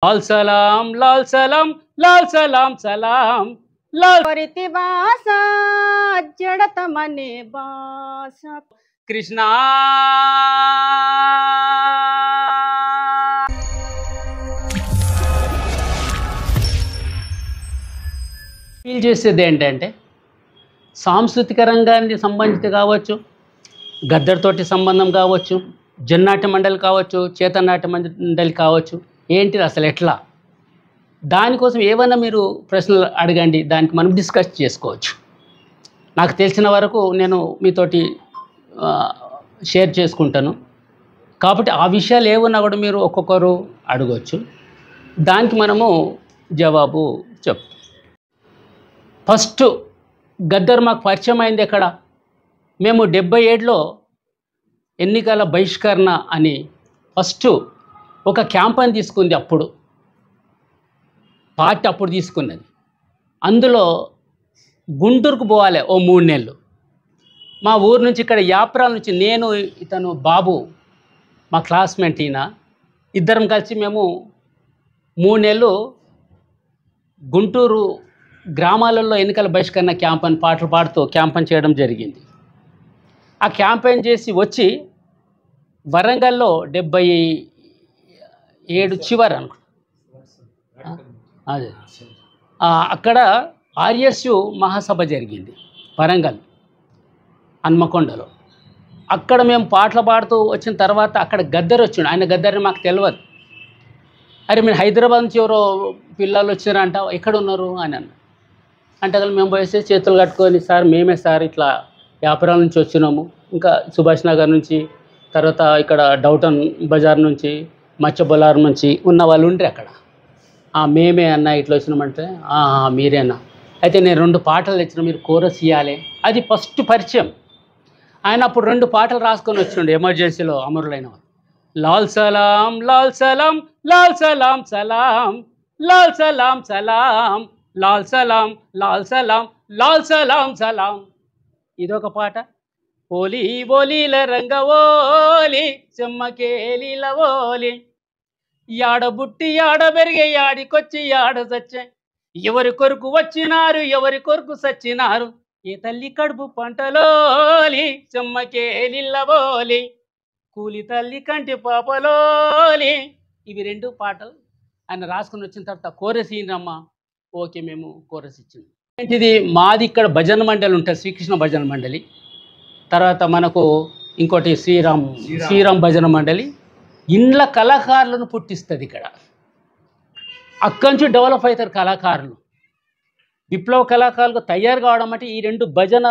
लाल सलाम लाल सलाम लाल सलाम सलाम लाल कोरिति बासा जड़त मने बासा कृष्णा ఫీల్ చేసేది ఏంటంటే సాంస్కృతిక రంగానికి సంబంధిత కావచ్చు, గద్దర్తోటి సంబంధం కావచ్చు, జన్నాట్య మండలి కావచ్చు, చేతనాట్య మండలి కావచ్చు, ఏంటిది అసలు ఎట్లా, దానికోసం ఏమన్నా మీరు ప్రశ్నలు అడగండి, దానికి మనం డిస్కస్ చేసుకోవచ్చు. నాకు తెలిసిన వరకు నేను మీతోటి షేర్ చేసుకుంటాను కాబట్టి ఆ విషయాలు ఏమన్నా కూడా మీరు ఒక్కొక్కరు అడగవచ్చు, దానికి మనము జవాబు చెప్తాం. ఫస్ట్ గద్దర్ మాకు పరిచయం అయింది ఎక్కడ, మేము 77లో ఎన్నికల బహిష్కరణ అని ఫస్ట్ ఒక క్యాంపెయిన్ తీసుకుంది. అప్పుడు పార్టీ అప్పుడు తీసుకున్నది. అందులో గుంటూరుకు పోవాలి ఓ 3 నెలలు. మా ఊరు నుంచి ఇక్కడ యాప్రాల నుంచి నేను, ఇతను బాబు మా క్లాస్మేట్, ఈయన ఇద్దరం కలిసి మేము 3 నెలలు గుంటూరు గ్రామాలలో ఎన్నికల బహిష్కరణ క్యాంపెయిన్ పాటలు పాడుతూ క్యాంపెయిన్ చేయడం జరిగింది. ఆ క్యాంపెయిన్ చేసి వచ్చి వరంగల్లో 77 చివరి అనుకుంటా, అదే అక్కడ ఆర్ఎస్యు మహాసభ జరిగింది వరంగల్ హన్మకొండలో. అక్కడ మేము పాటలు పాడుతూ వచ్చిన తర్వాత అక్కడ గద్దర్ వచ్చిండు. ఆయన గద్దర్ని మాకు తెలియదు. అరే మీరు హైదరాబాద్ నుంచి ఎవరో పిల్లలు వచ్చారంట, ఎక్కడ ఉన్నారు అని అన్న. అంటే అసలు మేము పోయేసి చేతులు కట్టుకొని, సార్ మేమే సార్ ఇట్లా వ్యాపారాల నుంచి వచ్చినాము, ఇంకా సుభాష్ నగర్ నుంచి, తర్వాత ఇక్కడ డౌటన్ బజార్ నుంచి, మచ్చబొలార్ నుంచి ఉన్న వాళ్ళు ఉండ్రి అక్కడ. మేమే అన్న ఇట్లా వచ్చినామంటే మీరేనా, అయితే నేను 2 పాటలు తెచ్చిన, మీరు కోరస్ ఇవ్వాలి. అది ఫస్ట్ పరిచయం. ఆయన అప్పుడు 2 పాటలు రాసుకొని వచ్చిండు ఎమర్జెన్సీలో అమరులైన వాళ్ళు. లాల్ సలాం లాల్ సలాం లాల్ సలాం సలాం లాల్ సలాం సలాం లాల్ సలాం లాల్ సలాం లాల్ సలాం సలాం. ఇదొక పాట. ఓలి ఓలీల రంగ ఓలి చెమ్మకేలీల ఓలి, యాడ బుట్టి యాడ పెరిగే యాడికొచ్చి యాడ సచ్చే, ఎవరి కొరకు వచ్చినారు ఎవరి కొరకు సచ్చినారు, ఏ తల్లి కడుపు పంటలోలి చెమ్మకేలిల్లవోలి, కూలి తల్లి కంటి పాపలోలి. ఇవి 2 పాటలు ఆయన రాసుకుని వచ్చిన తర్వాత కోరస్ ఈయనమ్మ, ఓకే మేము కోరస్ ఇచ్చింది. ఏంటిది, మాది ఇక్కడ భజన మండలి ఉంటుంది, శ్రీకృష్ణ భజన మండలి. తర్వాత మనకు ఇంకోటి శ్రీరామ్ భజన మండలి. ఇండ్ల కళాకారులను పుట్టిస్తుంది ఇక్కడ. అక్కడి నుంచి డెవలప్ అవుతారు కళాకారులు, విప్లవ కళాకారులకు తయారు కావడం. అంటే ఈ 2 భజన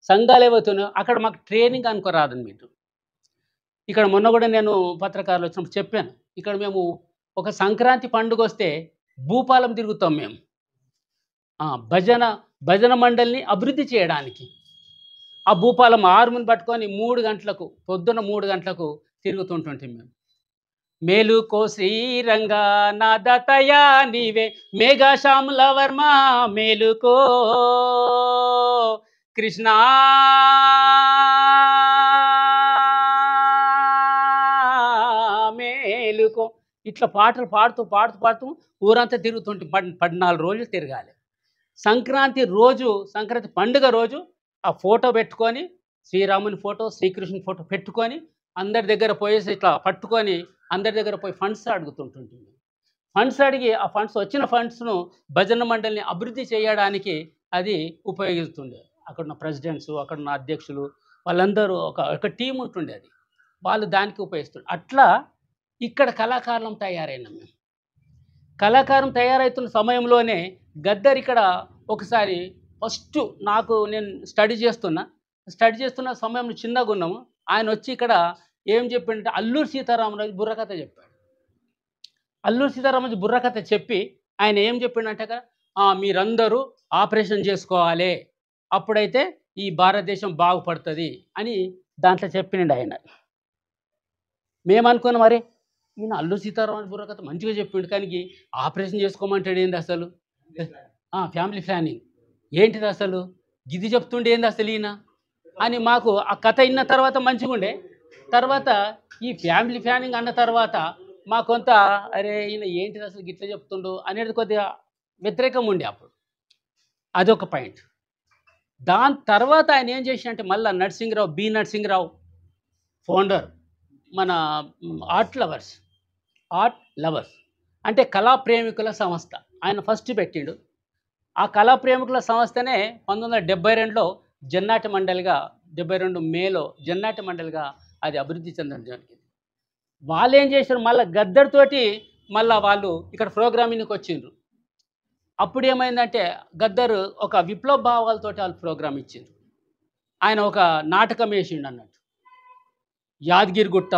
సంఘాలు ఏవవుతున్నాయో అక్కడ మాకు ట్రైనింగ్ అనుకోరాదని మీరు. ఇక్కడ మొన్న కూడా నేను పత్రికారులు వచ్చినప్పుడు చెప్పాను, ఇక్కడ మేము ఒక సంక్రాంతి పండుగ వస్తే భూపాలం తిరుగుతాం మేము భజన మండలిని అభివృద్ధి చేయడానికి. ఆ భూపాలం ఆర్ముని పట్టుకొని 3 గంటలకు, పొద్దున్న 3 గంటలకు తిరుగుతుంటుంటాం మేము. మేలుకో శ్రీరంగా నాదతయా నీవే మేఘాశ్యాముల వర్మ, మేలుకో కృష్ణ మేలుకో. ఇట్లా పాటలు పాడుతూ పాడుతూ పాడుతూ ఊరంతా తిరుగుతుంటే 14 రోజులు తిరగాలి. సంక్రాంతి రోజు, సంక్రాంతి పండుగ రోజు ఆ ఫోటో పెట్టుకొని, శ్రీరాముని ఫోటో శ్రీకృష్ణుని ఫోటో పెట్టుకొని అందరి దగ్గర పోయేసి ఇట్లా పట్టుకొని అందరి దగ్గర పోయి ఫండ్స్ అడుగుతుంటుంది. ఫండ్స్ అడిగి ఆ ఫండ్స్ వచ్చిన ఫండ్స్ను భజన మండలిని అభివృద్ధి చేయడానికి అది ఉపయోగిస్తుండే. అక్కడున్న ప్రెసిడెంట్స్, అక్కడున్న అధ్యక్షులు వాళ్ళందరూ ఒక టీం ఉంటుండే, అది వాళ్ళు దానికి ఉపయోగిస్తుండే. అట్లా ఇక్కడ కళాకారులం తయారైనాం మేము. కళాకారం తయారవుతున్న సమయంలోనే గద్దర్ ఇక్కడ ఒకసారి ఫస్ట్ నేను స్టడీ చేస్తున్న సమయంలో చిన్నగా ఉన్నాము. ఆయన వచ్చి ఇక్కడ ఏం చెప్పిండంటే అల్లూరి సీతారామరాజు బుర్రకథ చెప్పాడు. అల్లూరి సీతారామరాజు బుర్రకథ చెప్పి ఆయన ఏం చెప్పిండంటే, మీరందరూ ఆపరేషన్ చేసుకోవాలి, అప్పుడైతే ఈ భారతదేశం బాగుపడుతుంది అని దాంట్లో చెప్పిండు ఆయన. మేమనుకున్నాం, మరి ఈయన అల్లూరి సీతారామరాజు బుర్రకథ మంచిగా చెప్పిండు, కానీ ఆపరేషన్ చేసుకోమంటాడు ఏంది అసలు, ఫ్యామిలీ ప్లానింగ్ ఏంటిది అసలు, గిది చెప్తుండే ఏంది అసలు ఈయన అని మాకు ఆ కథ విన్న తర్వాత మంచిగా ఉండే. తర్వాత ఈ ఫ్యామిలీ ప్లానింగ్ అన్న తర్వాత మా కొంత అరే ఈయన ఏంటిది అసలు గిట్ల చెప్తుండు అనేది కొద్దిగా వ్యతిరేకం ఉండే అప్పుడు. అదొక పాయింట్. దాని తర్వాత ఆయన ఏం చేసినంటే మళ్ళీ నరసింహరావు, బి నరసింహరావు ఫౌండర్ మన ఆర్ట్ లవర్స్ అంటే కళా ప్రేమికుల సంస్థ ఆయన ఫస్ట్ పెట్టిండు. ఆ కళా ప్రేమికుల సంస్థనే 1972లో జన్నాటి మండలిగా 72 మేలో జన్నాటి మండలిగా అది అభివృద్ధి చెందడం జరిగింది. వాళ్ళు ఏం చేశారు మళ్ళీ గద్దర్తోటి మళ్ళీ వాళ్ళు ఇక్కడ ప్రోగ్రామింగ్కి వచ్చిండ్రు. అప్పుడు ఏమైందంటే గద్దర్ ఒక విప్లవ భావాలతోటి వాళ్ళు ప్రోగ్రామ్ ఇచ్చిండ్రు. ఆయన ఒక నాటకం వేసిండు అన్నట్టు, యాదగిరిగుట్ట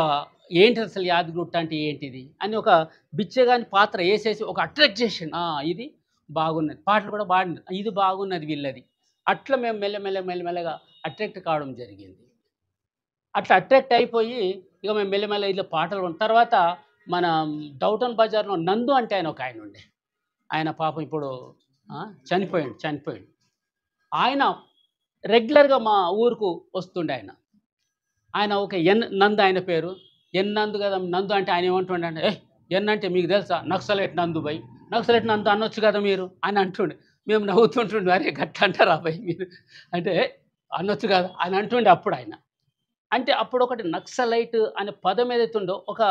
ఏంటి అసలు యాదగిరిగుట్ట అంటే ఏంటిది అని ఒక బిచ్చగాని పాత్ర వేసేసి ఒక అట్రాక్ట్ చేసిండు. ఇది బాగున్నది, పాటలు కూడా బాగున్నది, ఇది బాగున్నది వీళ్ళది. అట్లా మేము మెల్లమెల్లగా అట్రాక్ట్ కావడం జరిగింది. అట్లా అట్రాక్ట్ అయిపోయి ఇక మేము మెల్లమెల్ల ఇట్లా పాటలు ఉన్న తర్వాత మన డౌటన్ బజార్లో నందు అంటే ఆయన ఒక ఆయన ఉండే, ఆయన పాపం ఇప్పుడు చనిపోయాడు. ఆయన రెగ్యులర్గా మా ఊరుకు వస్తుండే. ఆయన ఒక నందు ఆయన పేరు, నందు కదా. నందు అంటే ఆయన ఏమంటుండే అంటే ఎన్ అంటే మీకు తెలుసా, నక్సలైట్ నందు బై, నక్సలైట్ నందు అనొచ్చు కదా మీరు అని అంటుండే. మేము నవ్వుతుంటుండే, అరే గట్ల అంటారా బై మీరు అంటే అనొచ్చు కదా అని అంటుండే అప్పుడు ఆయన. అంటే అప్పుడు ఒకటి నక్సలైట్ అనే పదం ఏదైతుందో ఒక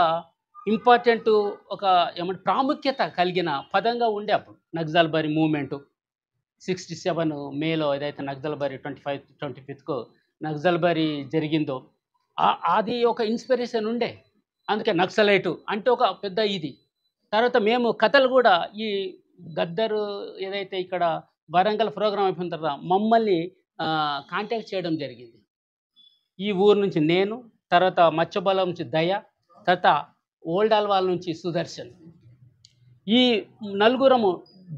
ఇంపార్టెంట్, ఒక ఏమంటే ప్రాముఖ్యత కలిగిన పదంగా ఉండే అప్పుడు. నక్సల్బరీ మూమెంటు 67 మేలో ఏదైతే నక్సల్బరీ 25కు నక్సల్బరీ జరిగిందో అది ఒక ఇన్స్పిరేషన్ ఉండే. అందుకే నక్సలైటు అంటే ఒక పెద్ద ఇది. తర్వాత మేము కథలు కూడా ఈ గద్దరు ఏదైతే ఇక్కడ వరంగల్ ప్రోగ్రాం అయిపోయిన తర్వాత మమ్మల్ని కాంటాక్ట్ చేయడం జరిగింది. ఈ ఊరు నుంచి నేను, తర్వాత మచ్చబలం నుంచి దయ, తర్వాత ఓల్డ్ అల్వాల్ నుంచి సుదర్శన్, ఈ నలుగురము.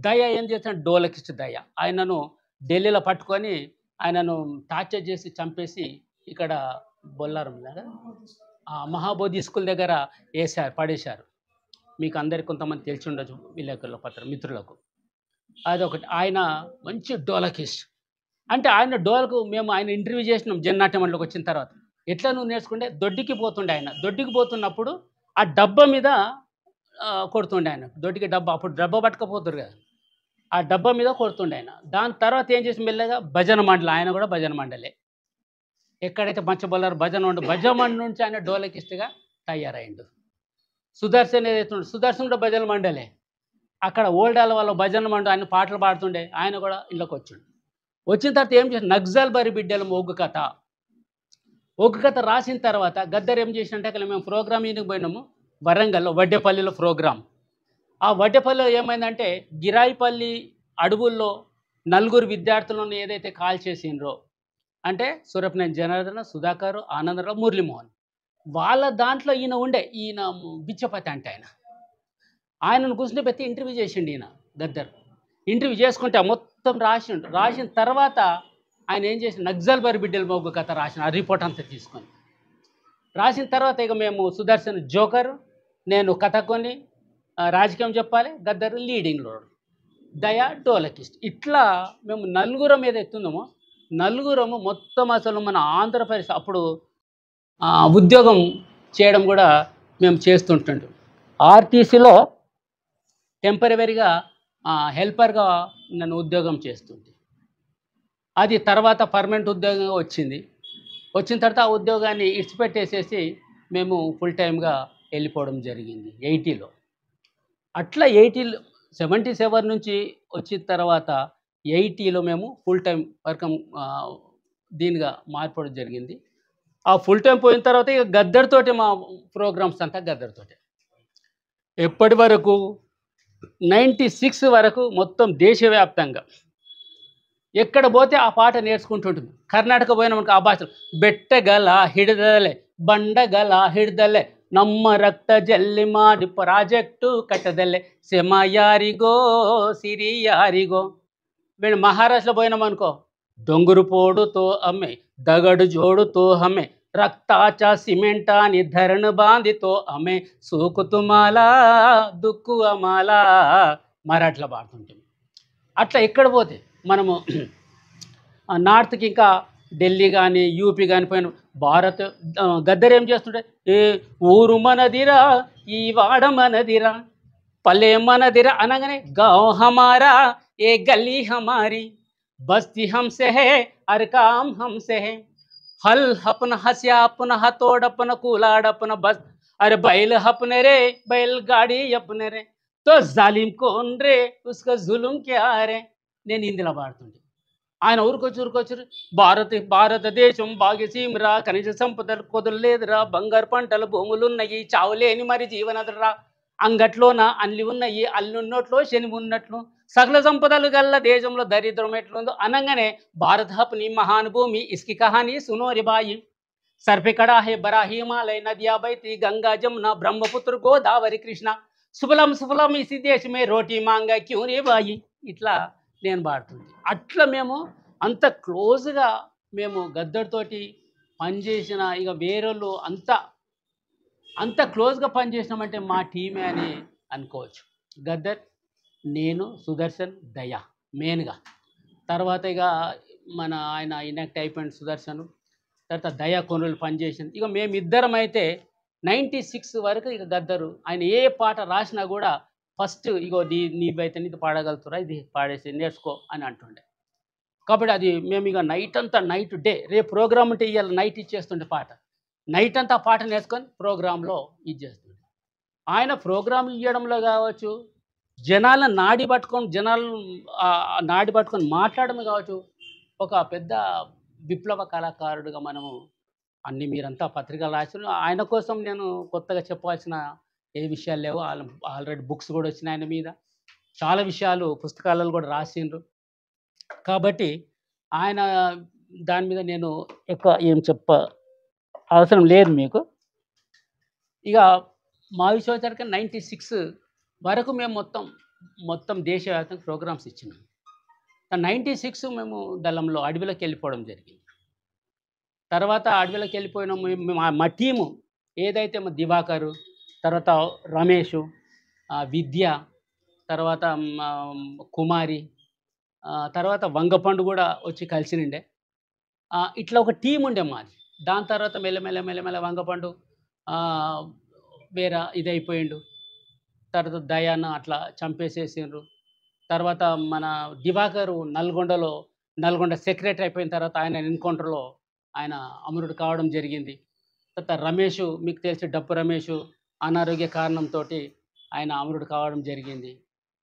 దయ ఏం చేస్తాడు, డోలకిస్ట్ దయ, ఆయనను ఢిల్లీలో పట్టుకొని ఆయనను టార్చర్ చేసి చంపేసి ఇక్కడ బొల్లారం దగ్గర మహాబోధి స్కూల్ దగ్గర పడేశారు. మీకు అందరికి కొంతమంది తెలిసి ఉండొచ్చు విలేకరుల మిత్రులకు. అదొకటి. ఆయన మంచి డోలకిస్ట్. అంటే ఆయన డోలకు మేము ఆయన ఇంటర్వ్యూ చేసినాం జన్నాటి మండలికి వచ్చిన తర్వాత. ఎట్లా నువ్వు నేర్చుకుంటే దొడ్డికి పోతుండే ఆయన. దొడ్డికి పోతున్నప్పుడు ఆ డబ్బా మీద కొడుతుండే ఆయన. దొడ్డికి డబ్బా, అప్పుడు డబ్బా పట్టుకపోతురు కదా, ఆ డబ్బా మీద కొడుతుండే ఆయన. దాని తర్వాత ఏం చేసి మెల్లగా భజన మండలి, ఆయన కూడా భజన మండలే. ఎక్కడైతే మచ్చబొల్లారు భజన మండలి నుంచి ఆయన డోలకిస్ట్గా తయారైండు. సుదర్శన్ ఏదైతే సుదర్శన్ కూడా భజన మండలే. అక్కడ ఓల్డ్ వాళ్ళ భజన మండలి, ఆయన పాటలు పాడుతుండే, ఆయన కూడా ఇళ్ళకి వచ్చిండు. వచ్చిన తర్వాత ఏం చేసి నక్సల్బరీ బిడ్డల ఒగ్గు కథ రాసిన తర్వాత గద్దర్ ఏం చేసినట్టే అక్కడ మేము ప్రోగ్రామింగ్కి పోయినాము వరంగల్లో, వడ్డేపల్లిలో ప్రోగ్రాం. ఆ వడ్డేపల్లిలో ఏమైందంటే గిరాయిపల్లి అడవుల్లో 4 విద్యార్థులను ఏదైతే కాల్ చేసిండ్రో, అంటే సూరపనేని జనార్దన, సుధాకర్, ఆనందరావు, మురళీమోహన్, వాళ్ళ దాంట్లో ఈయన బిచ్చపతి అంటే ఆయనను కూర్చుని పెట్టి ఇంటర్వ్యూ చేసిండు ఈయన గద్దర్. ఇంటర్వ్యూ చేసుకుంటే మొత్తం రాసిన తర్వాత ఆయన ఏం చేసి నక్సల్బరీ బిడ్డల మొగ్గు కథ రాసిన ఆ రిపోర్ట్ అంతా తీసుకొని రాసిన తర్వాత ఇక మేము సుదర్శన్ జోకర్, నేను కథకొని రాజకీయం చెప్పాలి, గద్దర్ లీడింగ్లో, దయ డోలకిస్ట్. ఇట్లా మేము నలుగురం ఏదైతున్నామో నలుగురము మొత్తం అసలు మన ఆంధ్రప్రదేశ్ అప్పుడు ఉద్యోగం చేయడం కూడా మేము చేస్తుంటుంటాం. ఆర్టీసీలో టెంపరవరీగా హెల్పర్గా నన్ను ఉద్యోగం చేస్తుంది. అది తర్వాత పర్మనెంట్ ఉద్యోగంగా వచ్చింది. వచ్చిన తర్వాత ఆ ఉద్యోగాన్ని ఇడిచిపెట్టేసేసి మేము ఫుల్ టైమ్గా వెళ్ళిపోవడం జరిగింది 80లో. అట్లా 77 నుంచి వచ్చిన తర్వాత 80లో మేము ఫుల్ టైం వర్క్ దీనిగా మార్పడం జరిగింది. ఆ ఫుల్ టైం పోయిన తర్వాత ఇక గద్దర్తోటి మా ప్రోగ్రామ్స్ అంతా గద్దర్తోటే. ఎప్పటి వరకు 96 వరకు మొత్తం దేశవ్యాప్తంగా ఎక్కడ పోతే ఆ పాట నేర్చుకుంటుంటుంది. కర్ణాటక పోయినామనుకో ఆ భాషలో బెట్టగల ಹಿಡಿದಲೆ ಬಂಡಗಲ ಹಿಡಿದಲೆ ನಮ್ಮ ರಕ್ತ ಜಲ್ಲಿ ಮಾಡಿ ಪ್ರಾಜೆಕ್ಟು కట్టదలే సెమ యారిగో సిరి యారిగో. మేము మహారాష్ట్రలో పోయినామనుకో డొంగురు పోడుతో అమ్మే దగడు జోడుతో హమే రక్తాచా సిమెంటా నిర్ధరణ బాంధితో అమ్మే సూకుతుమాలా దుక్కు అమాలా మరాఠీలో పాడుతుంటాం. అట్లా ఎక్కడ పోతే మనము నార్త్కి ఇంకా ఢిల్లీ కానీ యూపీ కానీ పోయిన భారత్ గద్దర్ ఏం చేస్తుంటే ఏ ఊరు మనదిరా ఈ వాడ మనదిరా పల్లె మనదిరా అనగానే గావ్ హమారా ఏ గల్లీ హమారీ బస్తీ హంసే హే హర్ కామ్ హంసే హే హల్ హపన హస్యా అపన హతోడ్ అపన కూలాడ్ అపన బస్ అరే బైల్ హపనే రే బైల్ గాడి అపనే రే తో జాలిం కోన్ రే ఉస్కా జులుం క్యా రే. నేను ఇందులో పాడుతుండే. ఆయన ఊరుకొచ్చి భారతదేశం భాగ్యసీమరా, ఖనిజ సంపదలు కొదలేదురా, బంగారు పంటలు భూములున్నాయి, చావులేని మరి జీవనదురా, అంగట్లోన అల్లి ఉన్నాయి, అల్లున్నోట్లో శని ఉన్నట్లు, సకల సంపదలు గల్ల దేశంలో దరిద్రం ఎట్లుందో అనగానే భారత్ హప్ని మహాన్ భూమి ఇస్కి కహాని సునోరి బాయి సర్పే కడా హే బరా హిమాలయ నదియా బైతి గంగా జమున బ్రహ్మపుత్ర గోదావరి కృష్ణ సుఫలం సుఫలం ఇసి దేశమే రోటీ మాంగా క్యూ రే బాయి. ఇట్లా నేను పాడుతుంది. అట్లా మేము అంత క్లోజ్గా మేము గద్దర్తోటి పనిచేసిన ఇక వేరేళ్ళు అంత క్లోజ్గా పనిచేసినామంటే మా టీమే అని అనుకోవచ్చు. గద్దర్, నేను, సుదర్శన్, దయా మెయిన్గా. తర్వాత ఇక ఆయన ఇనెక్ట్ అయిపోయిన సుదర్శన్, తర్వాత దయా కొనులు పనిచేసింది. ఇక మేమిద్దరం అయితే 96 వరకు ఇక గద్దరు ఆయన ఏ పాట రాసినా కూడా ఫస్ట్ ఇగో నీవైతే నీది పాడగలుగుతారా, ఇది పాడేసి నేర్చుకో అని అంటుండే. కాబట్టి అది మేము ఇక నైట్ అంతా డే రేపు ప్రోగ్రామ్ ఉంటే ఇవాళ నైట్ ఇచ్చేస్తుండే పాట, నైట్ అంతా పాట నేర్చుకొని ప్రోగ్రాంలో ఇచ్చేస్తుండే. ఆయన ప్రోగ్రాం ఇవ్వడంలో కావచ్చు, జనాలను నాడి పట్టుకొని మాట్లాడడం కావచ్చు, ఒక పెద్ద విప్లవ కళాకారుడుగా మనము అన్ని మీరంతా పత్రికలు రాసిన ఆయన కోసం నేను కొత్తగా చెప్పాల్సిన ఏ విషయాలు లేవు. ఆల్రెడీ బుక్స్ కూడా వచ్చినాయి ఆయన మీద, చాలా విషయాలు పుస్తకాలలో కూడా రాసిండ్రు. కాబట్టి ఆయన దాని మీద నేను ఎక్కువ ఏం అవసరం లేదు మీకు. ఇక మా విశ్వవిద్యాలయానికి 96 వరకు మేము మొత్తం దేశవ్యాప్తంగా ప్రోగ్రామ్స్ ఇచ్చినాం. 96 మేము దళంలో అడవిలోకి వెళ్ళిపోవడం జరిగింది. తర్వాత అడవిలోకి వెళ్ళిపోయినాము. మా టీము ఏదైతే మా దివాకరు, తర్వాత రమేషు, విద్య, తర్వాత కుమారి, తర్వాత వంగపండు కూడా వచ్చి కలిసినండే. ఇట్లా ఒక టీం ఉండే మాది. దాని తర్వాత మెల్లమెల్ల వంగపండు వేరే ఇదైపోయిండు. తర్వాత దయాను అట్లా చంపేసేసిండ్రు. తర్వాత మన దివాకరు నల్గొండ సెక్రటరీ అయిపోయిన తర్వాత ఆయన ఎన్కౌంటర్లో ఆయన అమరుడు కావడం జరిగింది. తర్వాత రమేష్, మీకు తెలిసి డప్పు రమేష్ అనారోగ్య కారణంతో ఆయన అమరుడు కావడం జరిగింది.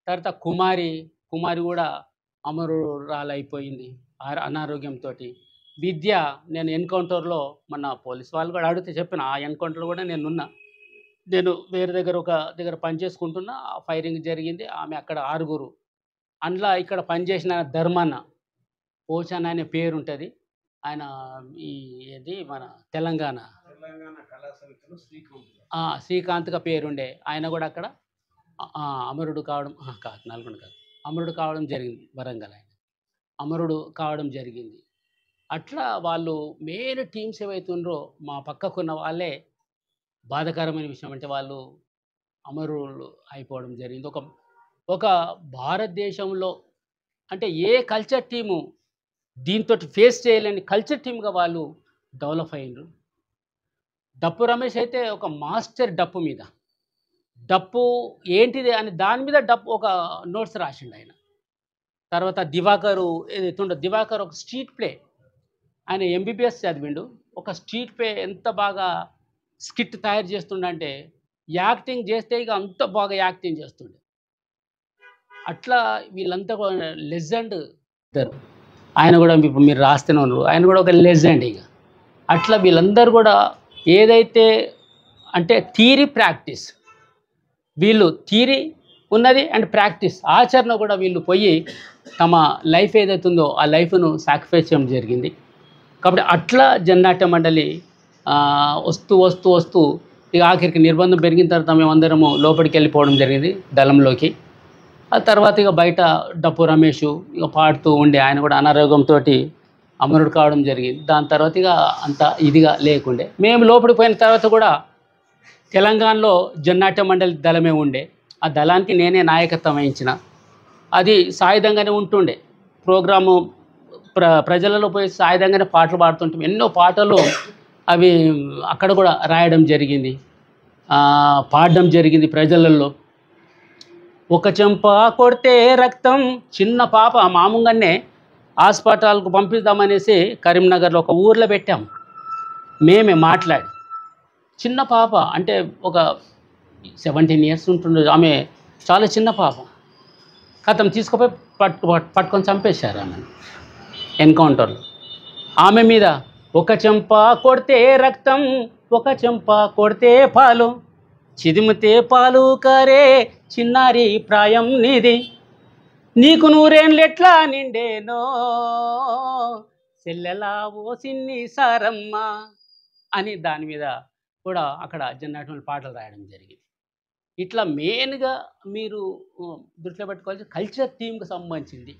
తర్వాత కుమారి కూడా అమరురాలైపోయింది అనారోగ్యంతో. విద్య, నేను ఎన్కౌంటర్లో మన పోలీస్ వాళ్ళు కూడా అడిగితే చెప్పిన, ఆ ఎన్కౌంటర్లో కూడా నేను వేరే దగ్గర పనిచేసుకుంటున్నా, ఫైరింగ్ జరిగింది. ఆమె అక్కడ 6. అందులో ఇక్కడ పనిచేసిన ధర్మన్న పోచాన్ అనే పేరు ఉంటుంది. ఆయన ఏది మన తెలంగాణ శ్రీకాంత్గా పేరుండే. ఆయన కూడా అక్కడ అమరుడు కావడం నల్గొండ కాదు, అమరుడు కావడం జరిగింది. వరంగల్ ఆయన అమరుడు కావడం జరిగింది. అట్లా వాళ్ళు మెయిన్ టీమ్స్ ఏవైతుండ్రో మా పక్కకున్న వాళ్ళే బాధాకరమైన విషయం. అంటే వాళ్ళు అమరులు అయిపోవడం జరిగింది. ఒక భారతదేశంలో అంటే ఏ కల్చర్ టీము దీంతో ఫేస్ చేయలేని కల్చర్ టీమ్గా వాళ్ళు డెవలప్ అయ్యిండ్రు. డప్పు రమేష్ అయితే ఒక మాస్టర్ డప్పు మీద, డప్పు ఏంటిది అని దాని మీద ఒక నోట్స్ రాసిండు ఆయన. తర్వాత దివాకర్ ఒక స్ట్రీట్ ప్లే, ఆయన MBBS చదివిండు. ఒక స్ట్రీట్ ప్లే ఎంత బాగా స్కిట్ తయారు చేస్తుండంటే, యాక్టింగ్ చేస్తే ఇక అంత బాగా యాక్టింగ్ చేస్తుండే. అట్లా వీళ్ళంతా లెజెండ్. ఆయన కూడా ఇప్పుడు మీరు రాస్తూనే ఉన్నారు, ఆయన కూడా ఒక లెజెండ్. ఇక అట్లా వీళ్ళందరూ కూడా ఏదైతే అంటే థియరీ ప్రాక్టీస్, వీళ్ళు థియరీ ఉన్నది అండ్ ప్రాక్టీస్ ఆచరణ కూడా వీళ్ళు పోయి తమ లైఫ్ ఏదైతుందో ఆ లైఫ్ను సాక్రిఫైస్ చేయడం జరిగింది. కాబట్టి అట్లా జననాట్య మండలి వస్తూ ఇక ఆఖరికి నిర్బంధం పెరిగిన తర్వాత మేమందరము లోపలికి వెళ్ళిపోవడం జరిగింది దళంలోకి. ఆ తర్వాత ఇక బయట డప్పు రమేష్ ఇక పాడుతూ ఉండే, ఆయన కూడా అనారోగ్యంతో అమరుడు కావడం జరిగింది. దాని తర్వాత ఇక అంత ఇదిగా లేకుండే. మేము లోపలికి పోయిన తర్వాత కూడా తెలంగాణలో జననాట్య మండలి దళమే ఉండే. ఆ దళానికి నేనే నాయకత్వం వహించిన. అది సాయుధంగానే ఉంటుండే. ప్రోగ్రాము ప్రజలలో పోయి సాయుధంగానే పాటలు పాడుతుంటాం. ఎన్నో పాటలు అవి అక్కడ కూడా రాయడం జరిగింది, పాడడం జరిగింది ప్రజలలో. ఒక చెంప కొడితే రక్తం, చిన్న పాప మామూలుగానే హాస్పిటల్కు పంపిద్దామనేసి కరీంనగర్లో ఒక ఊర్లో పెట్టాం. మేమే మాట్లాడి, చిన్న పాప అంటే ఒక 17 ఇయర్స్ ఉంటుండదు, ఆమె చాలా చిన్న పాప. కథం తీసుకుపోయి పట్టుకొని చంపేశారు ఆమె ఎన్కౌంటర్లో. ఆమె మీద ఒక చెంప కొడితే రక్తం, ఒక చెంప కొడితే పాలు, చిదిమితే పాలు కారే చిన్నారి ప్రాయం నీది, నీకు నూరేళ్ళెట్లా నిండేనో చెల్లెలా ఓ సిన్ని సారమ్మ అని దాని మీద కూడా అక్కడ జనాటువంటి పాటలు రాయడం జరిగింది. ఇట్లా మెయిన్గా మీరు దృష్టిలో పెట్టుకోవాల్సి కల్చర్ థీమ్కి సంబంధించింది.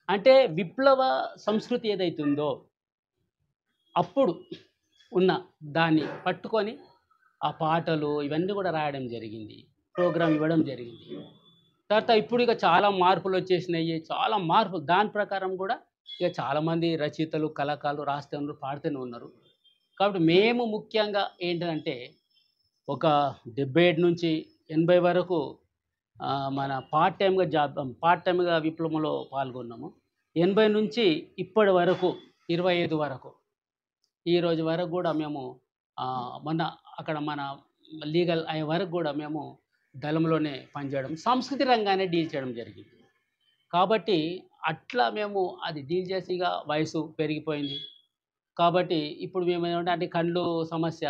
అంటే విప్లవ సంస్కృతి ఏదైతుందో అప్పుడు ఉన్న దాన్ని పట్టుకొని ఆ పాటలు ఇవన్నీ కూడా రాయడం జరిగింది, ప్రోగ్రాం ఇవ్వడం జరిగింది. తర్వాత ఇప్పుడు ఇక చాలా మార్పులు వచ్చేసినాయి, చాలా మార్పులు. దాని ప్రకారం కూడా ఇక చాలామంది రచయితలు కళాకారులు రాస్తూ ఉన్నారు, పాడుతూనే ఉన్నారు. కాబట్టి మేము ముఖ్యంగా ఏంటంటే ఒక 77 నుంచి 80 వరకు మన పార్ట్ టైమ్గా విప్లవంలో పాల్గొన్నాము. 80 నుంచి ఇప్పటి వరకు 25 వరకు ఈ రోజు వరకు కూడా మేము మొన్న అక్కడ మన లీగల్ అయ్యే వరకు కూడా మేము దళంలోనే పనిచేయడం, సంస్కృతి రంగానే డీల్ చేయడం జరిగింది. కాబట్టి అట్లా మేము అది డీల్ చేసి ఇక వయసు పెరిగిపోయింది. కాబట్టి ఇప్పుడు మేము ఏమంటే కళ్ళు సమస్య,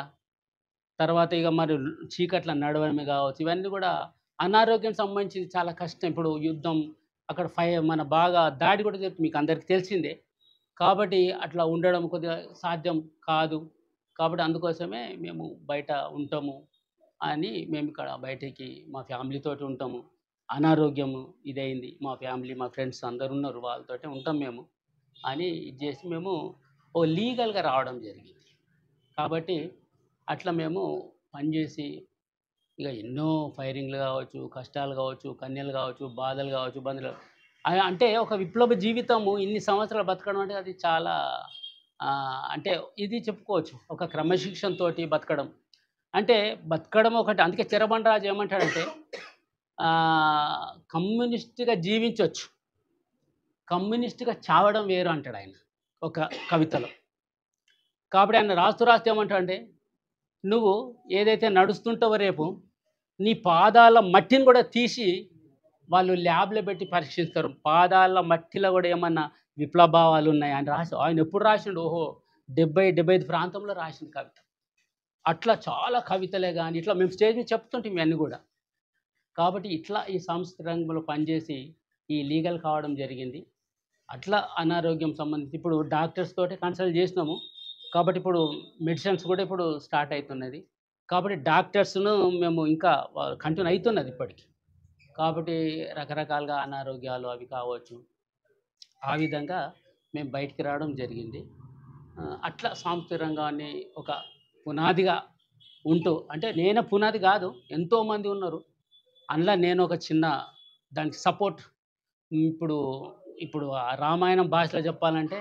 తర్వాత ఇక మరి చీకట్ల నడవడమే కావచ్చు, ఇవన్నీ కూడా అనారోగ్యం సంబంధించింది, చాలా కష్టం. ఇప్పుడు యుద్ధం అక్కడ మన బాగా దాడి కూడా చెప్తే మీకు అందరికీ తెలిసిందే. కాబట్టి అట్లా ఉండడం కొద్దిగా సాధ్యం కాదు. కాబట్టి అందుకోసమే మేము బయట ఉంటాము అని మేము ఇక్కడ బయటికి మా ఫ్యామిలీతోటి ఉంటాము. అనారోగ్యము ఇదైంది, మా ఫ్యామిలీ మా ఫ్రెండ్స్ అందరు ఉన్నారు, వాళ్ళతోటే ఉంటాం మేము అని ఇది చేసి మేము ఓ లీగల్గా రావడం జరిగింది. కాబట్టి అట్లా మేము పనిచేసి ఇక ఎన్నో ఫైరింగ్లు కావచ్చు, కష్టాలు కావచ్చు, కన్యలు కావచ్చు, బాధలు కావచ్చు, బంధువులు అంటే ఒక విప్లవ జీవితము ఇన్ని సంవత్సరాలు బతకడం అంటే అది చాలా అంటే ఇది చెప్పుకోవచ్చు, ఒక క్రమశిక్షణతోటి బతకడం. అంటే బతకడం ఒకటి. అందుకే చెరబండ రాజు ఏమంటాడంటే కమ్యూనిస్ట్గా జీవించవచ్చు, కమ్యూనిస్ట్గా చావడం వేరు అంటాడు ఆయన ఒక కవితలో. కాబట్టి ఆయన రాస్తూ ఏమంటాడంటే నువ్వు ఏదైతే నడుస్తుంటావో రేపు నీ పాదాల మట్టిని కూడా తీసి వాళ్ళు ల్యాబ్లో పెట్టి పరీక్షిస్తారు, పాదాల మట్టిలో కూడా ఏమన్నా విప్లవాలు ఉన్నాయి అని రాసి. ఆయన ఎప్పుడు రాసిండు? ఓహో 70-75 ప్రాంతంలో రాసిన కవిత. అట్లా చాలా కవితలే కానీ ఇట్లా మేము స్టేజ్ మీద చెప్తుంటాం ఇవన్నీ కూడా. కాబట్టి ఇట్లా ఈ సంస్కృతి రంగంలో పనిచేసి ఈ లీగల్ కావడం జరిగింది. అట్లా అనారోగ్యం సంబంధించి ఇప్పుడు డాక్టర్స్ తోటి కన్సల్ట్ చేసినాము. కాబట్టి ఇప్పుడు మెడిసిన్స్ కూడా ఇప్పుడు స్టార్ట్ అవుతున్నది. కాబట్టి డాక్టర్స్ను మేము ఇంకా కంటిన్యూ అవుతున్నది ఇప్పటికి. కాబట్టి రకరకాలుగా అనారోగ్యాలు అవి కావచ్చు, ఆ విధంగా మేము బయటికి రావడం జరిగింది. అట్లా సాంస్కృతిక రంగాన్ని ఒక పునాదిగా ఉంటూ, అంటే నేనే పునాది కాదు, ఎంతోమంది ఉన్నారు అందులో నేను ఒక చిన్న దానికి సపోర్ట్. ఇప్పుడు ఆ రామాయణం భాషలో చెప్పాలంటే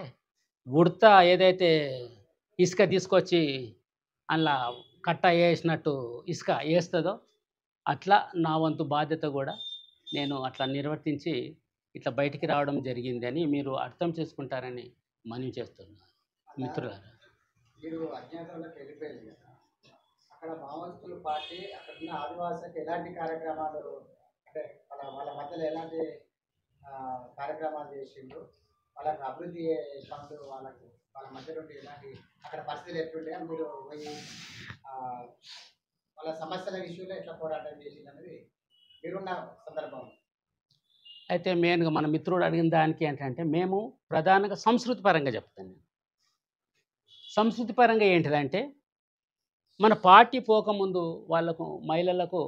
ఉడత ఏదైతే ఇసుక తీసుకొచ్చి అందులో కట్ట వేసినట్టు ఇసుక వేస్తుందో అట్లా నా వంతు బాధ్యత కూడా నేను అట్లా నిర్వర్తించి ఇట్లా బయటికి రావడం జరిగింది అని మీరు అర్థం చేసుకుంటారని మనవి చేస్తున్నాను మిత్రులారా. మీరు అజ్ఞాతంలోకి వెళ్ళిపోయింది కదా, అక్కడ మావోయిస్టుల పార్టీ అక్కడ ఉన్న ఆదివాసులకు ఎలాంటి కార్యక్రమాలు, అంటే వాళ్ళ మధ్యలో ఎలాంటి కార్యక్రమాలు చేసిండ్రు, వాళ్ళకి అభివృద్ధి ఫండ్ వాళ్ళ మధ్య నుండి ఎలాంటి అక్కడ పరిస్థితులు ఎట్లుంటే మీరు పోయి వాళ్ళ సమస్యల విషయంలో ఎట్లా పోరాటం చేసింది అనేది మీరున్న సందర్భం. అయితే మెయిన్గా మన మిత్రుడు అడిగిన దానికి ఏంటంటే మేము ప్రధానంగా సంస్కృతి పరంగా చెప్తాను. సంస్కృతి పరంగా ఏంటిదంటే మన పార్టీ పోకముందు వాళ్ళకు మహిళలకు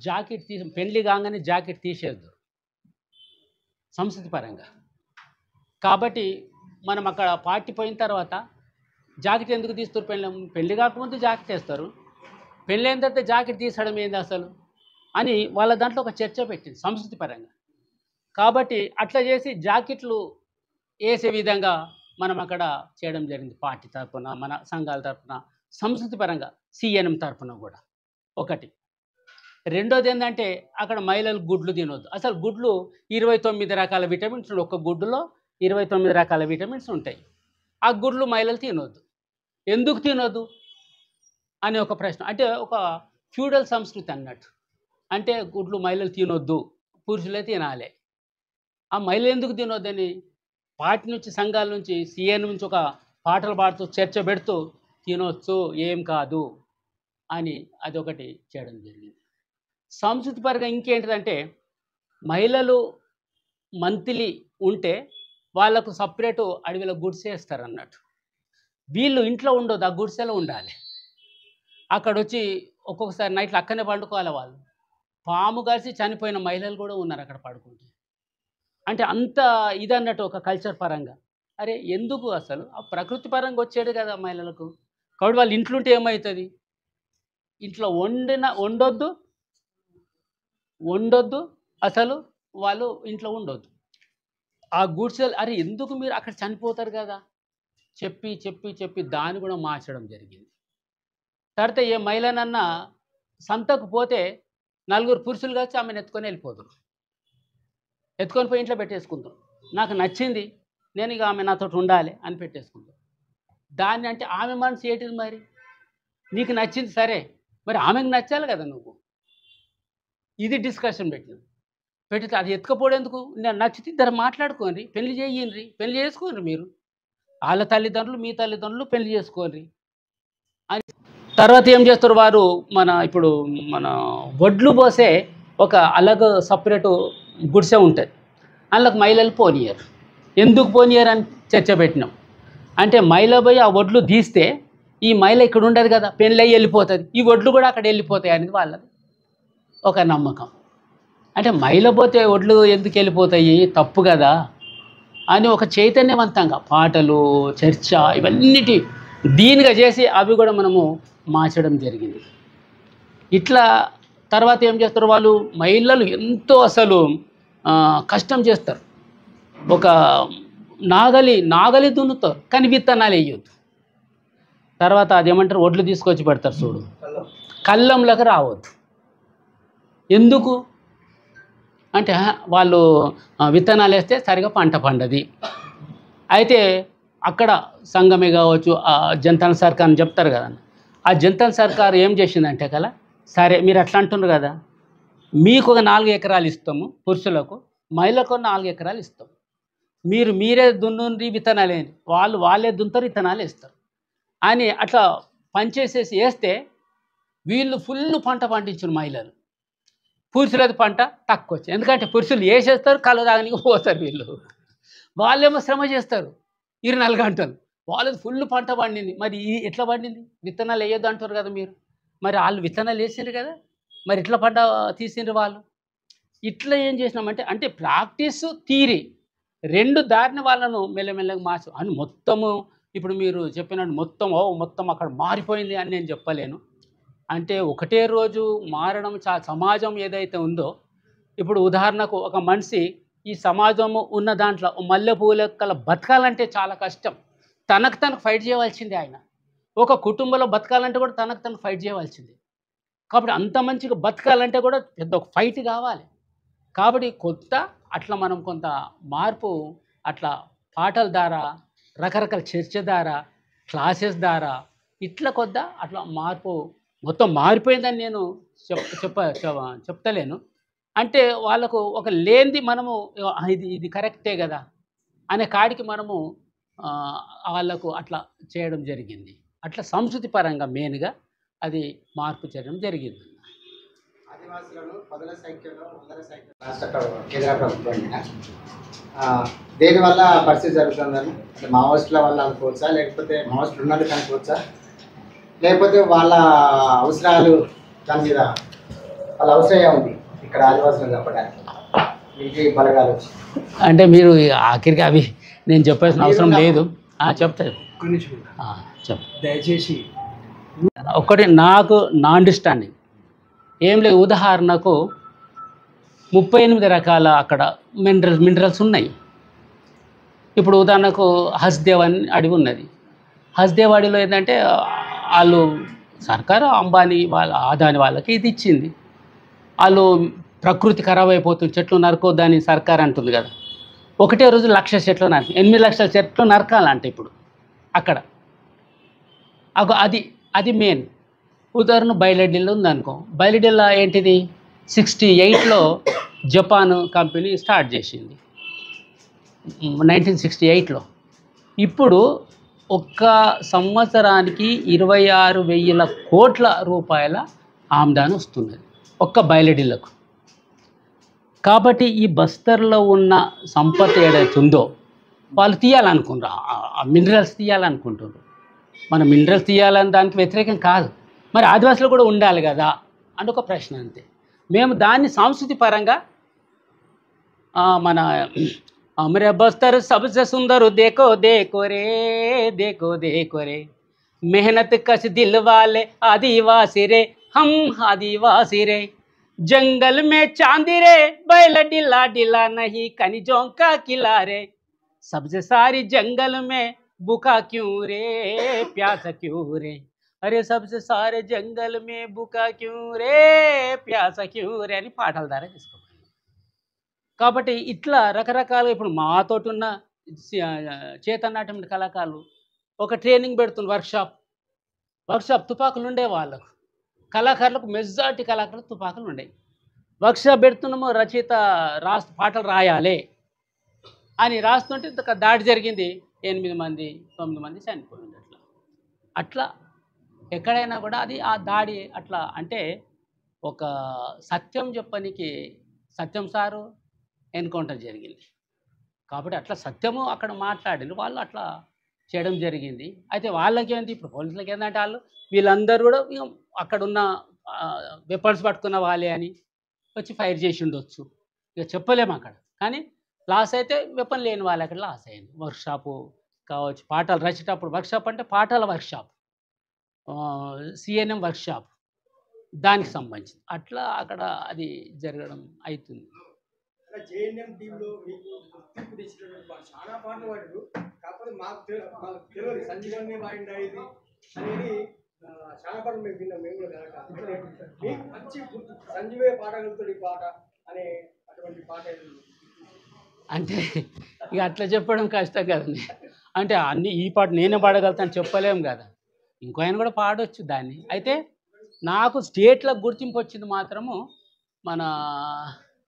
జాకెట్ పెళ్లి కాగానే జాకెట్ తీసేద్దు సంస్కృతి పరంగా. కాబట్టి మనం అక్కడ పార్టీ పోయిన తర్వాత జాకెట్ ఎందుకు తీస్తారు? పెళ్లి కాకముందు జాకెట్ వేస్తారు, పెళ్ళి అయిన తర్వాత జాకెట్ తీసడం ఏంది అసలు అని వాళ్ళ దాంట్లో ఒక చర్చ పెట్టింది సంస్కృతి పరంగా. కాబట్టి అట్లా చేసి జాకెట్లు వేసే విధంగా మనం అక్కడ చేయడం జరిగింది. పార్టీ తరఫున, మన సంఘాల తరఫున, సంస్కృతి పరంగా సిఎన్ఎం తరఫున కూడా ఒకటి. రెండోది ఏంటంటే అక్కడ మహిళలు గుడ్లు తినొద్దు. అసలు గుడ్లు 29 రకాల విటమిన్స్ ఉంటాయి. ఒక గుడ్డులో 29 రకాల విటమిన్స్ ఉంటాయి. ఆ గుడ్లు మహిళలు తినొద్దు. ఎందుకు తినొద్దు అనే ఒక ప్రశ్న. అంటే ఒక ఫ్యూడల్ సంస్కృతి అన్నట్టు. అంటే గుడ్లు మహిళలు తినొద్దు, పురుషులే తినాలి. ఆ మహిళలు ఎందుకు తినొద్దని పార్టీ నుంచి, సంఘాల నుంచి, సీఎం నుంచి ఒక పాటలు పాడుతూ చర్చ పెడుతూ తినొచ్చు, ఏం కాదు అని అదొకటి చేయడం జరిగింది. సంస్కృతి పరంగా ఇంకేంటిదంటే మహిళలు మంత్లీ ఉంటే వాళ్ళకు సపరేటు అడవిలో గుడిసె వేస్తారు అన్నట్టు. వీళ్ళు ఇంట్లో ఉండొద్దు, ఆ గుడిసెలో ఉండాలి. అక్కడ వచ్చి ఒక్కొక్కసారి నైట్లో అక్కడనే పండుకోవాలి. వాళ్ళు పాము కలిసి చనిపోయిన మహిళలు కూడా ఉన్నారు అక్కడ పడుకుంటే. అంటే అంత ఇదన్నట్టు ఒక కల్చర్ పరంగా. అరే ఎందుకు అసలు ఆ ప్రకృతి పరంగా వచ్చేది కదా మహిళలకు. కాబట్టి వాళ్ళు ఇంట్లో ఉంటే ఏమవుతుంది, ఇంట్లో వండొద్దు అసలు వాళ్ళు ఇంట్లో ఉండొద్దు. ఆ గుడిసెలు అరే ఎందుకు మీరు అక్కడ చనిపోతారు కదా చెప్పి చెప్పి చెప్పి దాన్ని కూడా మార్చడం జరిగింది. తర్వాత ఏ మహిళనన్నా సంతకు పోతే 4 పురుషులు కలిసి ఆమెను ఎత్తుకొని వెళ్ళిపోతారు. ఎత్తుకొని పోయి ఇంట్లో పెట్టేసుకుంటారు. నాకు నచ్చింది, నేను ఇక ఆమె నాతో ఉండాలి అని పెట్టేసుకుంటారు. దాన్ని అంటే ఆమె మనసు ఏంటిది మరి, నీకు నచ్చింది సరే, మరి ఆమెకు నచ్చాలి కదా నువ్వు. ఇది డిస్కషన్ పెడితే అది ఎత్తుకపోవడం ఎందుకు? నేను నచ్చితే ఇద్దరు మాట్లాడుకోండి, పెళ్లి చేయండి, పెళ్లి చేసుకోండి. మీరు వాళ్ళ తల్లిదండ్రులు, మీ తల్లిదండ్రులు పెళ్లి చేసుకోండి అని. తర్వాత ఏం చేస్తారు వారు, ఇప్పుడు మన వడ్లు పోసే ఒక అలాగ సపరేటు గుడిసె ఉంటుంది. అందులోకి మహిళలు పోనీయరు. ఎందుకు పోనీయరు అని చర్చ పెట్టినాం. అంటే మహిళ పోయి ఆ వడ్లు తీస్తే ఈ మహిళ ఇక్కడ ఉండదు కదా, పెళ్ళి వెళ్ళిపోతుంది, ఈ వడ్లు కూడా అక్కడ వెళ్ళిపోతాయి అనేది వాళ్ళది ఒక నమ్మకం. అంటే మహిళ పోతే వడ్లు ఎందుకు వెళ్ళిపోతాయి, తప్పు కదా అని ఒక చైతన్యవంతంగా పాటలు, చర్చ ఇవన్నిటి దీనిగా చేసి అవి కూడా మనము మార్చడం జరిగింది. ఇట్లా తర్వాత ఏం చేస్తారు వాళ్ళు, మహిళలు ఎంతో అసలు కష్టం చేస్తారు. ఒక నాగలి దున్నుతారు కానీ విత్తనాలు వేయొద్దు. తర్వాత అదేమంటారు, వడ్లు తీసుకొచ్చి పెడతారు చూడు, కళ్ళంలోకి రావద్దు. ఎందుకు అంటే వాళ్ళు విత్తనాలు వేస్తే సరిగా పంట పండది. అయితే అక్కడ సంఘమే కావచ్చు, జనతా సర్కార్ అని చెప్తారు కదా, ఆ జనతా సర్కార్ ఏం చేసిందంటే కదా, సరే మీరు అట్లా అంటున్నారు కదా, మీకు ఒక 4 ఎకరాలు ఇస్తాము పురుషులకు, మహిళలకు 4 ఎకరాలు ఇస్తాం, మీరే దున్నుండి విత్తనాలు వేయండి, వాళ్ళే దున్నుతారు, విత్తనాలు వేస్తారు అని అట్లా పనిచేసేసి వేస్తే వీళ్ళు ఫుల్ పంట పండించారు మహిళలు. పురుషులది పంట తక్కువ వచ్చింది. ఎందుకంటే పురుషులు వేసేస్తారు, కళ్ళు తాగనికి పోతారు, వాళ్ళేమో శ్రమ చేస్తారు 24 గంటలు, వాళ్ళది ఫుల్ పంట పండింది. మరి ఎట్లా పండింది, విత్తనాలు వేయొద్దు అంటారు కదా మీరు, మరి వాళ్ళు విత్తనాలు వేసిండ్రు కదా, మరి ఇట్లా పంట తీసిండ్రు వాళ్ళు. ఇట్లా ఏం చేసినామంటే అంటే ప్రాక్టీస్, థియరీ 2 దారిని వాళ్ళను మెల్లమెల్లగా మార్చు అని మొత్తము. ఇప్పుడు మీరు చెప్పినట్టు మొత్తం అక్కడ మారిపోయింది అని నేను చెప్పలేను. అంటే ఒకటే రోజు మారడం సమాజం ఏదైతే ఉందో, ఇప్పుడు ఉదాహరణకు ఒక మనిషి ఈ సమాజము ఉన్న దాంట్లో మల్లెపూల బతకాలంటే చాలా కష్టం. తనకు ఫైట్ చేయవలసిందే ఆయన. ఒక కుటుంబంలో బతకాలంటే కూడా తనకు ఫైట్ చేయవలసిందే. కాబట్టి అంత మంచిగా బతకాలంటే కూడా పెద్ద ఒక ఫైట్ కావాలి. కాబట్టి అట్లా మనం కొంత మార్పు అట్లా పాటల ద్వారా, రకరకాల చర్చ ద్వారా, క్లాసెస్ ద్వారా ఇట్లా అట్లా మార్పు మొత్తం మారిపోయిందని నేను చెప్తలేను. అంటే వాళ్ళకు ఒక లేనిది మనము ఇది కరెక్టే కదా అనే కాడికి మనము వాళ్ళకు అట్లా చేయడం జరిగింది. అట్లా సంస్కృతి పరంగా మెయిన్గా అది మార్పు చేయడం జరిగింది. ఆదివాసులను 10ల సంఖ్యలో 100ల సంఖ్యలో రాష్ట్ర కేంద్ర ప్రభుత్వం దేనివల్ల పరిస్థితి జరుగుతుందని, అంటే మావోయిస్టుల వల్ల అనుకోవచ్చా, లేకపోతే మావోయిస్టులు ఉన్నది అనుకోవచ్చా, లేకపోతే వాళ్ళ అవసరాలు దాని మీద వాళ్ళ అవసరం ఉంది ఇక్కడ ఆదివాసులను చెప్పడానికి మీకు బలగాలు వచ్చి? అంటే మీరు ఆఖరికి అవి నేను చెప్పాల్సిన అవసరం లేదు, చెప్తారు దయచేసి. ఒకటి నాకు నా అండర్స్టాండింగ్ ఏం లేదు. ఉదాహరణకు 38 రకాల అక్కడ మినరల్స్ ఉన్నాయి. ఇప్పుడు ఉదాహరణకు హస్దేవ్ అని అడవి ఉన్నది. హస్దేవ్ అడవిలో ఏంటంటే వాళ్ళు సర్కారు అంబానీ వాళ్ళ ఆదాని వాళ్ళకి ఇది ఇచ్చింది. వాళ్ళు ప్రకృతి ఖరాబ్ అయిపోతుంది, చెట్లు నరకొద్దని సర్కారు అంటుంది కదా. ఒకటే రోజు 1,00,000 చెట్లు 8 లక్షల చెట్లు నరకాలంటే ఇప్పుడు అక్కడ అది అది మెయిన్. ఉదాహరణ బయలడిల్లో ఉందనుకో. బయలడిల్లో ఏంటిది 68లో జపాన్ కంపెనీ స్టార్ట్ చేసింది 1968లో. ఇప్పుడు ఒక్క సంవత్సరానికి 26,000 కోట్ల రూపాయల ఆమ్దాని వస్తున్నది ఒక్క బయలడిల్లకు. కాబట్టి ఈ బస్తర్లో ఉన్న సంపద ఏదైతే ఉందో వాళ్ళు తీయాలనుకుంటారు, ఆ మినరల్స్ తీయాలనుకుంటున్నారు. మన మినరల్స్ తీయాలని దానికి వ్యతిరేకం కాదు, మరి ఆదివాసులు కూడా ఉండాలి కదా అని ఒక ప్రశ్న అంతే. మేము దాన్ని సాంస్కృతిక పరంగా మన हमरे बस्तर सबसे सुंदर देखो देखो रे देखो देखो रे मेहनत कश दिल वाले आदिवासी रे हम आदिवासी रे जंगल में चांदी रे बैल डिला डिला नहीं खनिजों का किला रे सबसे सारी जंगल में भूखा क्यों रे प्यास क्यों रे अरे सबसे सारे जंगल में भूखा क्यों रे प्यास क्यों रे అని పాటల ద్వారా తీసుకోవాలి. కాబట్టి ఇట్లా రకరకాలుగా ఇప్పుడు మాతోటి ఉన్న చేతనాట్యం కళాకారులు ఒక ట్రైనింగ్ పెడుతున్న వర్క్షాప్ తుపాకులు ఉండే వాళ్ళకు, కళాకారులకు మెజారిటీ కళాకారులకు తుపాకులు ఉండేవి. వర్క్షాప్ పెడుతున్నామో రచయిత పాటలు రాయాలి అని రాస్తుంటే దాడి జరిగింది, 8 మంది 9 మంది చనిపోయింది. అట్లా ఎక్కడైనా కూడా అది ఆ దాడి అట్లా అంటే ఒక సత్యం చెప్పనికి సత్యం సారు ఎన్కౌంటర్ జరిగింది. కాబట్టి అట్లా సత్యము అక్కడ మాట్లాడారు వాళ్ళు, అట్లా చేయడం జరిగింది. అయితే వాళ్ళకి ఏంటి ఇప్పుడు పోలీసులకి ఏంటంటే వీళ్ళందరూ కూడా అక్కడున్న వెపన్స్ పట్టుకున్న వాళ్ళే అని వచ్చి ఫైర్ చేసి ఉండొచ్చు, ఇక చెప్పలేము అక్కడ. కానీ లాస్ అయితే వెపన్ లేని వాళ్ళు అక్కడ లాస్ అయ్యింది. వర్క్షాపు కావచ్చు, పాటలు రచేటప్పుడు వర్క్షాప్ అంటే పాటల వర్క్షాప్, సిఎన్ఎం వర్క్షాప్ దానికి సంబంధించి అట్లా అక్కడ అది జరగడం అవుతుంది. జేఎన్ఎం టీంలో మీకు గుర్తింపు తెచ్చినటువంటి చాలా పాటలు పాడారు. కాకపోతే మాకు తెలియదు సంజీవనే పాడిందా ఇది అనేది చాలా పాటలు మేము విన్నాం, మేము కూడా కనుక మీకు మంచి సంజీవే పాడగలుగుతాడు ఈ పాట అనే అటువంటి పాట అంటే ఇక అట్లా చెప్పడం కష్టం కదండి. అంటే అన్ని ఈ పాట నేనే పాడగలుగుతాను చెప్పలేము కదా, ఇంకో ఆయన కూడా పాడవచ్చు దాన్ని. అయితే నాకు స్టేట్లో గుర్తింపు వచ్చింది మాత్రము మన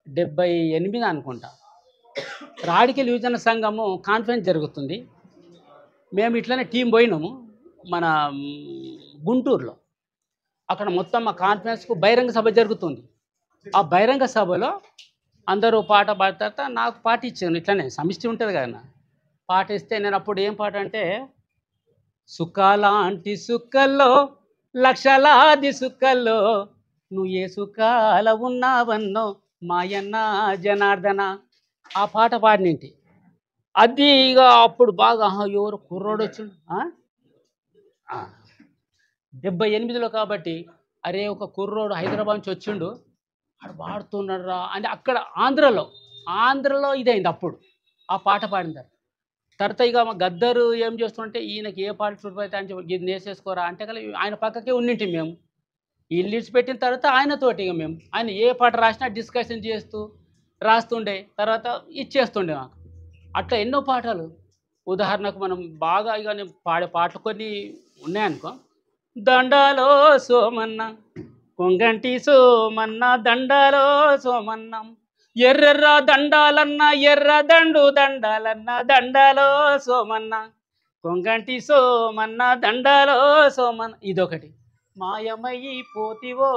78 అనుకుంటా, రాడికల్ యువజన సంఘము కాన్ఫరెన్స్ జరుగుతుంది. మేము ఇట్లనే టీం పోయినాము మన గుంటూరులో. అక్కడ మొత్తం మా కాన్ఫరెన్స్కు బహిరంగ సభ జరుగుతుంది. ఆ బహిరంగ సభలో అందరూ పాట పాడతారట, నాకు పాట ఇచ్చాను. ఇట్లనే సమిష్టి ఉంటుంది కదా, పాట ఇస్తే నేను అప్పుడు ఏం పాట అంటే, సుఖాలాంటి సుక్కల్లో లక్షలాది సుక్కల్లో నువ్వు ఏ సుఖాల ఉన్నావన్నో మాయన్న జనార్దన, ఆ పాట పాడినింటి. అది ఇక అప్పుడు బాగా ఎవరు కుర్రోడు వచ్చిండు 78లో కాబట్టి, అరే ఒక కుర్రోడు హైదరాబాద్ నుంచి వచ్చిండు అక్కడ పాడుతున్నాడు రా అంటే అక్కడ ఆంధ్రలో ఇదైంది అప్పుడు ఆ పాట పాడిందారు. తర్వాత ఇక మా గద్దరు ఏం చేస్తుంటే ఈయనకి ఏ పాట చూడిపోతే అని చెప్పి ఇది నేసేసుకోరా అంటే కదా ఆయన పక్కకే ఉన్నింటి మేము. ఈ లీడ్స్ పెట్టిన తర్వాత ఆయనతోటి ఇక మేము ఆయన ఏ పాట రాసినా డిస్కషన్ చేస్తూ రాస్తుండే, తర్వాత ఇచ్చేస్తుండే మాకు. అట్లా ఎన్నో పాటలు. ఉదాహరణకు మనం బాగా ఇక నేను పాడే పాటలు కొన్ని ఉన్నాయనుకో, దండాలో సోమన్న కొంగంటి సోమన్న దండాలో సోమన్నం ఎర్రెర్ర దండాలన్న ఎర్ర దండు దండాలన్న దండాలో సోమన్న కొంగంటి సోమన్న దండాలో సోమన్న, ఇదొకటి. మాయమయ్యి పోతివో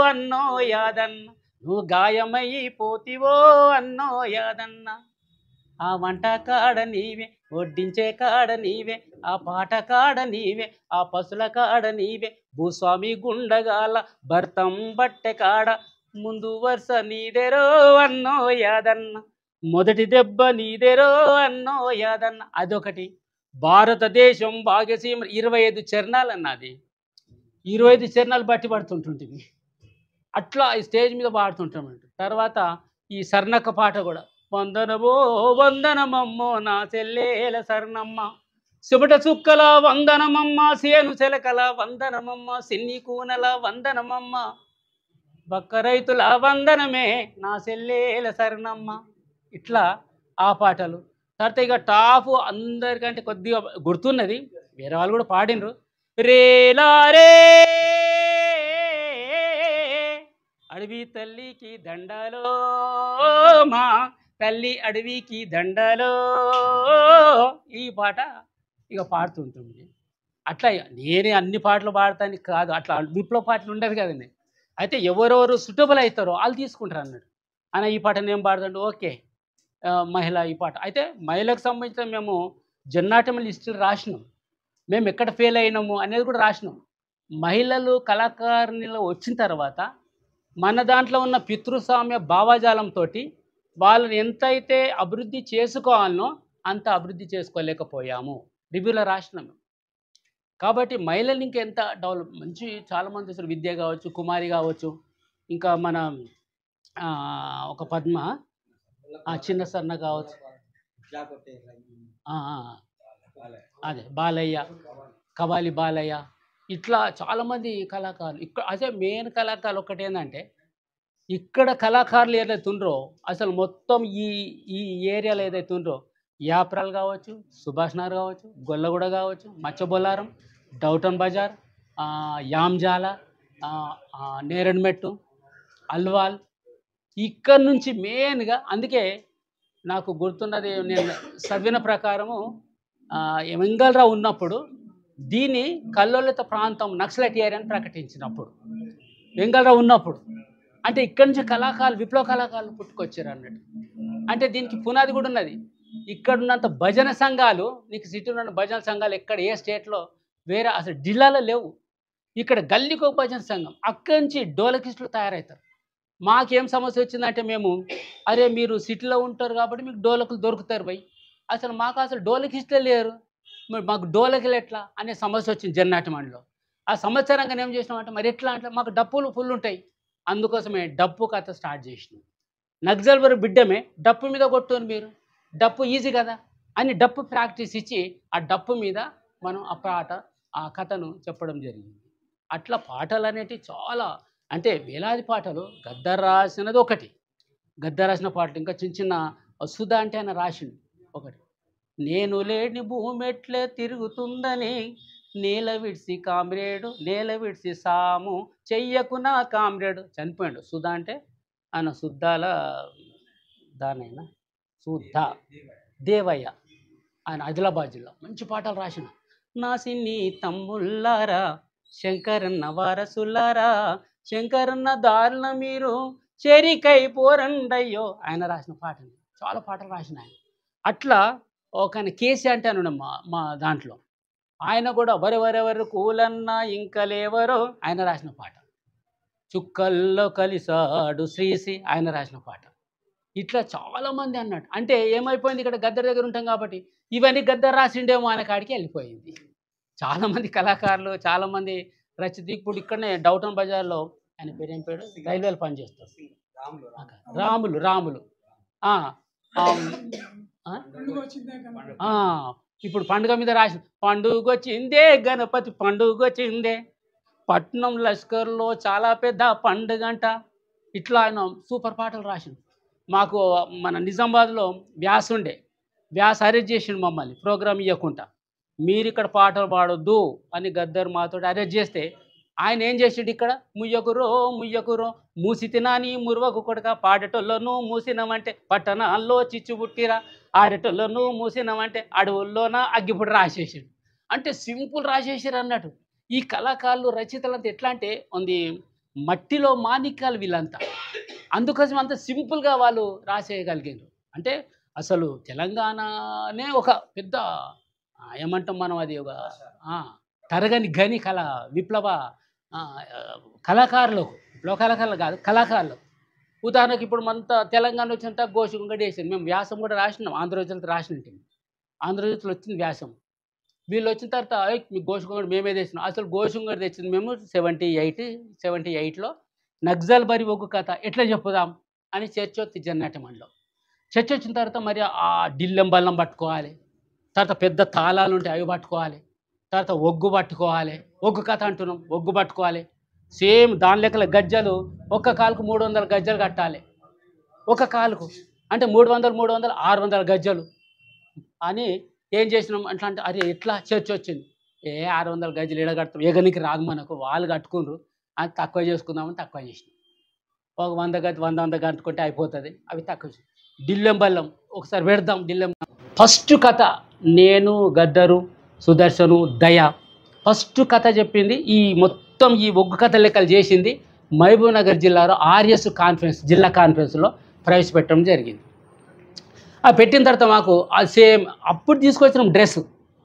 అన్నో యాదన్న నువ్వు గాయమయ్యి పోతివో అన్నో యాదన్న, ఆ వంట కాడ నీవే వడ్డించే కాడ నీవే ఆ పాట కాడ నీవే ఆ పశుల కాడ నీవే భూస్వామి గుండగాల భర్తం బట్టె కాడ ముందు వరుస నీదెరో అన్నో యాదన్న మొదటి దెబ్బ నీదెరో అన్నో యాదన్న, అదొకటి. భారతదేశం భాగ్యసీమ 25 చరణాలు అన్నది, 25 చరణాలు బట్టి పడుతుంటుంది. అట్లా ఈ స్టేజ్ మీద పాడుతుంటామంట. తర్వాత ఈ సర్నక్క పాట కూడా వందనమో వందనమమ్మో నా చెల్లేల సర్ణమ్మ, సుబట చుక్కల వందనమమ్మ, సేను చెలకల వందనమమ్మ, సిన్ని కూనల వందనమమ్మ, బక్క రైతుల వందనమే నా చెల్లేల సర్ణమ్మ. ఇట్లా ఆ పాటలు. తర్వాత ఇక టాప్ అందరికంటే కొద్దిగా గుర్తున్నది, వేరే వాళ్ళు కూడా పాడినరు. రేలారే అడవి తల్లికి దండాలో, మా తల్లి అడవికి దండాలో, ఈ పాట ఇక పాడుతుంటుంది. అట్లా నేనే అన్ని పాటలు పాడతాను కాదు, అట్లా విప్లవ పాటలు ఉండదు కదండి. అయితే ఎవరెవరు సూటబుల్ అవుతారో వాళ్ళు తీసుకుంటారు అన్నాడు. అన్న ఈ పాట నేను పాడుతుంటే ఓకే, మహిళ ఈ పాట. అయితే మహిళకు సంబంధించిన మేము జన్నాటం లిస్టులు రాసినాం, మేము ఎక్కడ ఫెయిల్ అయినాము అనేది కూడా రాసినాం. మహిళలు కళాకారునిలో వచ్చిన తర్వాత మన దాంట్లో ఉన్న పితృస్వామ్య భావజాలంతో వాళ్ళని ఎంతైతే అభివృద్ధి చేసుకోవాలనో అంత అభివృద్ధి చేసుకోలేకపోయాము, రివ్యూలో రాసినాము. కాబట్టి మహిళలు ఇంకెంత డెవలప్, మంచి చాలామంది అసలు విద్య కావచ్చు, కుమారి కావచ్చు, ఇంకా మన ఒక పద్మ, చిన్న సన్న కావచ్చు, అదే బాలయ్య, కవాలి బాలయ్య, ఇట్లా చాలామంది కళాకారులు ఇక్కడ. అదే మెయిన్ కళాకారులు ఒకటి ఏంటంటే, ఇక్కడ కళాకారులు ఏదైతే ఉండ్రో అసలు మొత్తం ఈ ఈ ఏరియాలో ఏదైతే ఉండ్రో, యాప్రాల్ కావచ్చు, సుభాష్ నగర్ కావచ్చు, గొల్లగూడ కావచ్చు, మచ్చబొల్లారం, డౌటన్ బజార్, యామ్జాల, నేరడ్మెట్టు, అల్వాల్, ఇక్కడ నుంచి మెయిన్గా. అందుకే నాకు గుర్తున్నది, నేను చదివిన ప్రకారము వెంగళరావు ఉన్నప్పుడు దీన్ని కల్లోలిత ప్రాంతం నక్సలైట్ ఏరియా అని ప్రకటించినప్పుడు, వెంగళరావు ఉన్నప్పుడు, అంటే ఇక్కడి నుంచి కళాకారులు, విప్లవ కళాకారులు పుట్టుకొచ్చారు అన్నట్టు. అంటే దీనికి పునాది కూడా ఉన్నది. ఇక్కడ ఉన్నంత భజన సంఘాలు, నీకు సిటీలో ఉన్న భజన సంఘాలు ఎక్కడ ఏ స్టేట్లో వేరే అసలు జిల్లాలో లేవు. ఇక్కడ గల్లీకి ఒక భజన సంఘం, అక్కడి నుంచి డోలకిస్టులు తయారవుతారు. మాకేం సమస్య వచ్చిందంటే, మేము అరే మీరు సిటీలో ఉంటారు కాబట్టి మీకు డోలకులు దొరుకుతారు భయ్, అసలు మాకు అసలు డోలకిస్టులే లేరు, మరి మాకు డోలకులు ఎట్లా అనే సమస్య వచ్చింది జన్నాటమంలో. ఆ సంవత్సరంగా ఏం చేసినామంటే, మరి ఎట్లా అంటే మాకు డప్పులు ఫుల్ ఉంటాయి, అందుకోసమే డప్పు కథ స్టార్ట్ చేసినాం. నక్సల్బర్ బిడ్డమే డప్పు మీద కొట్టుని, మీరు డప్పు ఈజీ కదా అని డప్పు ప్రాక్టీస్ ఇచ్చి ఆ డప్పు మీద మనం ఆ పాట, ఆ కథను చెప్పడం జరిగింది. అట్లా పాటలు అనేటివి చాలా, అంటే వేలాది పాటలు. గద్దర్ రాసినది ఒకటి, గద్దర్ రాసిన పాటలు ఇంకా చిన్న చిన్న సుధా అంటే ఆయన రాసింది ఒకటి. నేను లేని భూమి ఎట్లే తిరుగుతుందని, నేల విడిసి కామ్రేడు, నేల విడిసి సాము చెయ్యకు నా కామ్రేడు, చనిపోయాడు. సుధా అంటే ఆయన శుద్ధాల దానైనా శుద్ధ దేవయ్య, ఆయన ఆదిలాబాద్ జిల్లా. మంచి పాటలు రాసిన. నా సిన్ని తమ్ముళ్ళారా, శంకరన్న వారసులారా, శంకరన్న దారుల మీరు చెరికై పోరండయ్యో, ఆయన రాసిన పాటలు. చాలా పాటలు రాసిన ఆయన. అట్లా ఒక కేసీ అంటే అని మా దాంట్లో, ఆయన కూడా వరెవరెవరు కూలన్నా ఇంకా లేవరో, ఆయన రాసిన పాట. చుక్కల్లో కలిసాడు శ్రీసి, ఆయన రాసిన పాట. ఇట్లా చాలామంది అన్నట్టు. అంటే ఏమైపోయింది, ఇక్కడ గద్దర్ దగ్గర ఉంటాం కాబట్టి ఇవన్నీ గద్దర్ రాసిండేమో అనే కాడికి వెళ్ళిపోయింది. చాలామంది కళాకారులు, చాలామంది రచయిత. ఇప్పుడు ఇక్కడనే డౌటన్ బజార్లో ఆయన పేరు ఏం పేరు, రైల్వేలు పనిచేస్తారు, రాములు. ఇప్పుడు పండుగ మీద రాసిన, పండుగొచ్చిందే గణపతి పండుగొచ్చిందే, పట్నం లష్కర్లో చాలా పెద్ద పండుగంట. ఇట్లా ఆయన సూపర్ పాటలు రాసిండు. మాకు మన నిజామాబాద్లో వ్యాస్ ఉండే, వ్యాస్ అరెస్ట్ చేసిండు మమ్మల్ని ప్రోగ్రామ్ ఇవ్వకుండా, మీరు ఇక్కడ పాటలు పాడొద్దు అని గద్దర్ మాతో అరెస్ట్ చేస్తే, ఆయన ఏం చేసిండు, ఇక్కడ ముయ్యకురో మూసి తినాని మురువకు కొడక, పాడేటోళ్ళను మూసినమంటే పట్టణాల్లో చిచ్చు పుట్టిరా, ఆడేటోళ్ళను మూసినమంటే అడవుల్లోన అగ్గిపుడి రాసేసాడు. అంటే సింపుల్ రాసేసారు అన్నట్టు. ఈ కళాకారులు, రచయితలంతా ఎట్లా అంటే ఉంది, మట్టిలో మాణిక్యాలు వీళ్ళంతా. అందుకోసం అంత సింపుల్గా వాళ్ళు రాసేయగలిగారు. అంటే అసలు తెలంగాణనే ఒక పెద్ద ఏమంటాం మనం, అది ఒక తరగని గని విప్లవ కళాకారులకు, విప్లవ కళాకారులు కాదు, కళాకారులకు. ఉదాహరణకు ఇప్పుడు మన తెలంగాణ వచ్చినంత గోషుగంగడి వేసాను. మేము వ్యాసం కూడా రాసినాం, ఆంధ్రజ్యోతిలో రాసినట్టు. ఆంధ్రజ్యోతిలో వచ్చింది వ్యాసం. వీళ్ళు వచ్చిన తర్వాత మీ గోషుగంగడి మేమే తెచ్చినాం. అసలు గోషుగంగడి తెచ్చింది మేము 78లో నక్సల్బరీ ఒగ్గు కథ ఎట్లా చెప్పుదాం అని చర్చ జన్నాటమంలో. చర్చ వచ్చిన తర్వాత మరి ఆ డిల్లెం బల్లం పట్టుకోవాలి, తర్వాత పెద్ద తాళాలు ఉంటాయి అవి పట్టుకోవాలి, తర్వాత ఒగ్గు పట్టుకోవాలి, ఒగ్గు కథ అంటున్నాం, ఒగ్గు పట్టుకోవాలి. సేమ్ దాని లెక్కల గజ్జలు ఒక్క కాలుకు 300 గజ్జలు కట్టాలి, ఒక కాలుకు అంటే 300 300 600 గజ్జలు అని ఏం చేసినాం అట్లా అంటే, అరే ఎట్లా చర్చ వచ్చింది, 600 గజ్జలు ఎడ కడతాం, ఎగనికి రాదు మనకు, వాళ్ళు కట్టుకున్నారు అది తక్కువ చేసుకుందామని తక్కువ చేసినాం. ఒక 100 గజ్జలు 100 కట్టుకుంటే అయిపోతుంది, అవి తక్కువ. డిల్లెం బల్లం ఒకసారి పెడదాం. డిల్లెం ఫస్ట్ కథ నేను, గద్దరు, సుదర్శను, దయ ఫస్ట్ కథ చెప్పింది. ఈ మొత్తం ఈ ఒగ్గు కథ లెక్కలు చేసింది మహబూబ్ నగర్ జిల్లాలో ఆర్ఎస్ కాన్ఫరెన్స్, జిల్లా కాన్ఫరెన్స్లో ప్రవేశపెట్టడం జరిగింది. అది పెట్టిన తర్వాత మాకు అది సేమ్ అప్పుడు తీసుకొచ్చిన డ్రెస్,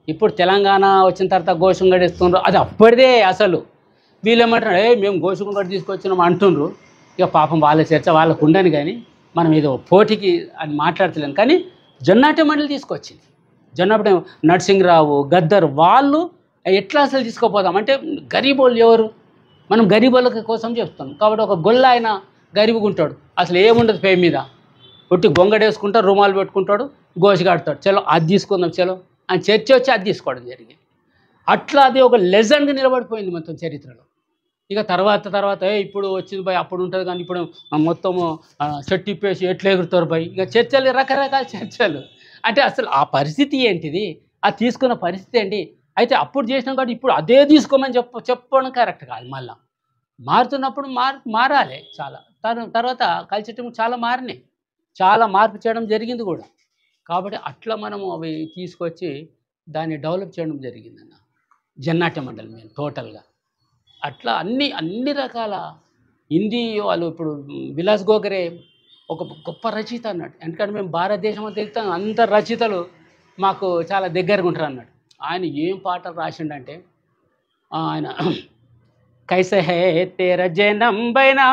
ఇప్పుడు తెలంగాణ వచ్చిన తర్వాత గోషంగడ్ ఇస్తుండ్రు, అది అప్పటిదే. అసలు వీళ్ళు ఏమంటారు, మేము గోషంగడ్ తీసుకొచ్చినాం అంటుండ్రు. ఇక పాపం వాళ్ళ చర్చ వాళ్ళకు ఉండని, కానీ మనం ఏదో పోటీకి అని మాట్లాడతలేను. కానీ జొన్నాట్య మండలి తీసుకొచ్చింది. జొన్నప్పుడు నరసింహరావు, గద్దర్ వాళ్ళు ఎట్లా అసలు తీసుకోపోదాం అంటే, గరీబోళ్ళు ఎవరు, మనం గరీబోళ్ళ కోసం చెప్తాం. కాబట్టి ఒక గొల్ల ఆయన గరీబుగా ఉంటాడు, అసలు ఏముండదు పే మీద, పుట్టి గొంగడేసుకుంటాడు, రుమాలు పెట్టుకుంటాడు, గోషగాడతాడు, చలో అది తీసుకుందాం చలో అని చర్చ వచ్చి అది తీసుకోవడం జరిగింది. అట్లా అది ఒక లెజెండ్గా నిలబడిపోయింది మొత్తం చరిత్రలో. ఇక తర్వాత ఇప్పుడు వచ్చింది భయ్, అప్పుడు ఉంటుంది కానీ ఇప్పుడు మొత్తము షర్ట్ ఇప్పేసి ఎట్లా ఎగురుతారు భయ్. ఇక చర్చలు రకరకాల చర్చలు. అంటే అసలు ఆ పరిస్థితి ఏంటిది, ఆ తీసుకున్న పరిస్థితి ఏంటి, అయితే అప్పుడు చేసినాం కాబట్టి ఇప్పుడు అదే తీసుకోమని చెప్పడం కరెక్ట్ కాదు. మళ్ళీ మారుతున్నప్పుడు మారాలి చాలా. తర్వాత కల్చర్ చాలా మారినాయి, చాలా మార్పు చేయడం జరిగింది కూడా. కాబట్టి అట్లా మనము అవి తీసుకొచ్చి దాన్ని డెవలప్ చేయడం జరిగిందన్న జొన్నాట్య మండలి మేము టోటల్గా. అట్లా అన్ని రకాల హిందీ వాళ్ళు, ఇప్పుడు విలాస్ గోఖరే ఒక గొప్ప రచయిత అన్నాడు. ఎందుకంటే మేము భారతదేశం అని తెలుస్తాం, అందరు రచయితలు మాకు చాలా దగ్గరగా ఉంటారు అన్నాడు. ఆయన ఏం పాటలు రాసిండంటే, ఆయన కైసే హే తేరా జనం బైనా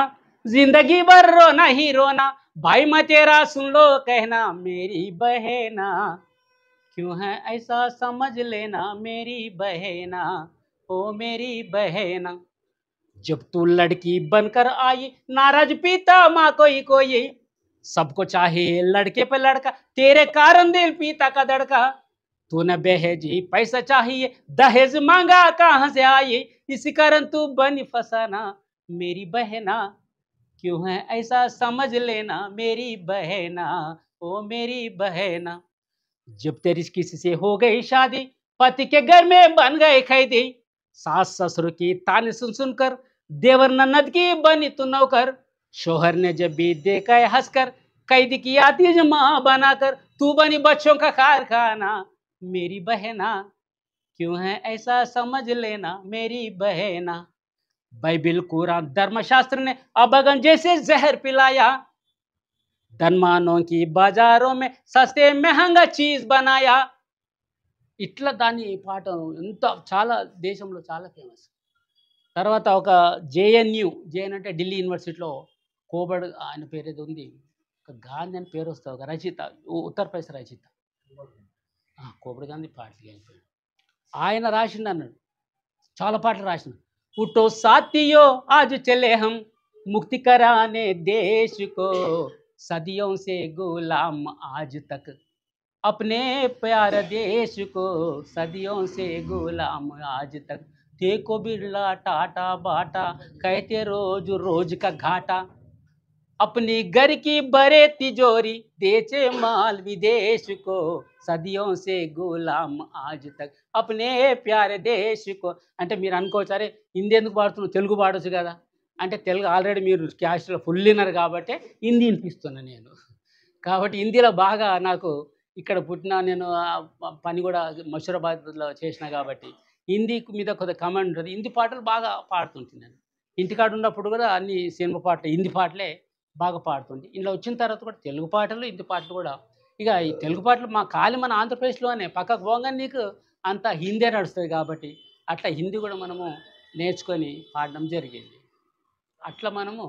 జిందగీ భర్ రోనా హీ రోనా భాई मैं तेरा सुन लो कहना मेरी बहना क्यों है ऐसा समझ लेना मेरी बहना ओ मेरी बहना जब तू लड़की बनकर आई नाराज पीता माँ कोई सबको चाहे लड़के पे लड़का तेरे कारण दिल पीता का दड़का तूने बेहेजी पैसा चाहिए दहेज मांगा कहाँ से आई इसी कारण तू बनी फसाना मेरी बहना क्यों है ऐसा समझ लेना मेरी बहना ओ मेरी बहना जब तेरी किसी से हो गई शादी पति के घर में बन गए कैदी सास ससुर की ताने सुन सुनकर देवर ननद की बनी तू नौकर शोहर ने जब भी देखा है हंसकर कैदी की आती माँ बनाकर तू बनी बच्चों का कारखाना मेरी बहना क्यों है ऐसा समझ लेना मेरी बहना बाइबिल कुरान धर्मशास्त्र ने अबगन जैसे जहर पिलाया धनमानों की बाजारों में सस्ते महंगा चीज बनाया ఇట్లా దాని పాట ఎంత చాలా దేశంలో చాలా ఫేమస్. తర్వాత ఒక జేఎన్యు అంటే ఢిల్లీ యూనివర్సిటీలో కోబడ్ ఆయన పేరు ఏదో ఉంది, ఒక గాంధీ అని పేరు వస్తుంది, ఒక రచయిత, ఉత్తరప్రదేశ్ రచయిత కోబడ్ గాంధీ పాటలు అయిపోయాడు. ఆయన రాసిండు అన్నాడు, చాలా పాటలు రాసిన. उठो साथियों आज चले हम मुक्ति कराने देश को सदियों से गुलाम आज तक अपने प्यारे देश को सदियों से गुलाम आज तक देखो बिरला टाटा बाटा कहते रोज रोज का घाटा अपनी घर की बड़े तिजोरी बेचे माल विदेश को सदियों से गुलाम आज तक अपने प्यारे देश को. అంటే మీరు అనుకోవచ్చు, అరే హిందీ ఎందుకు పాడుతున్నావు, తెలుగు పాడొచ్చు కదా అంటే, తెలుగు ఆల్రెడీ మీరు క్యాస్ట్లో ఫుల్ విన్నారు కాబట్టి హిందీ వినిపిస్తున్నాను నేను. కాబట్టి హిందీలో బాగా నాకు ఇక్కడ పుట్టిన, నేను పని కూడా మషూరాబాద్లో చేసిన కాబట్టి హిందీ మీద కొద్దిగా కమాండ్ ఉంటుంది. హిందీ పాటలు బాగా పాడుతుంటున్నాను. ఇంటికాడ ఉన్నప్పుడు కూడా అన్ని సినిమా పాటలు హిందీ పాటలే బాగా పాడుతుంది. ఇలా వచ్చిన తర్వాత కూడా తెలుగు పాటలు హిందీ పాటలు కూడా. ఇక ఈ తెలుగు పాటలు మా మన ఆంధ్రప్రదేశ్లోనే పక్కకు పోగానే నీకు అంతా హిందీ నడుస్తుంది కాబట్టి అట్లా హిందీ కూడా మనము నేర్చుకొని పాడడం జరిగింది. అట్లా మనము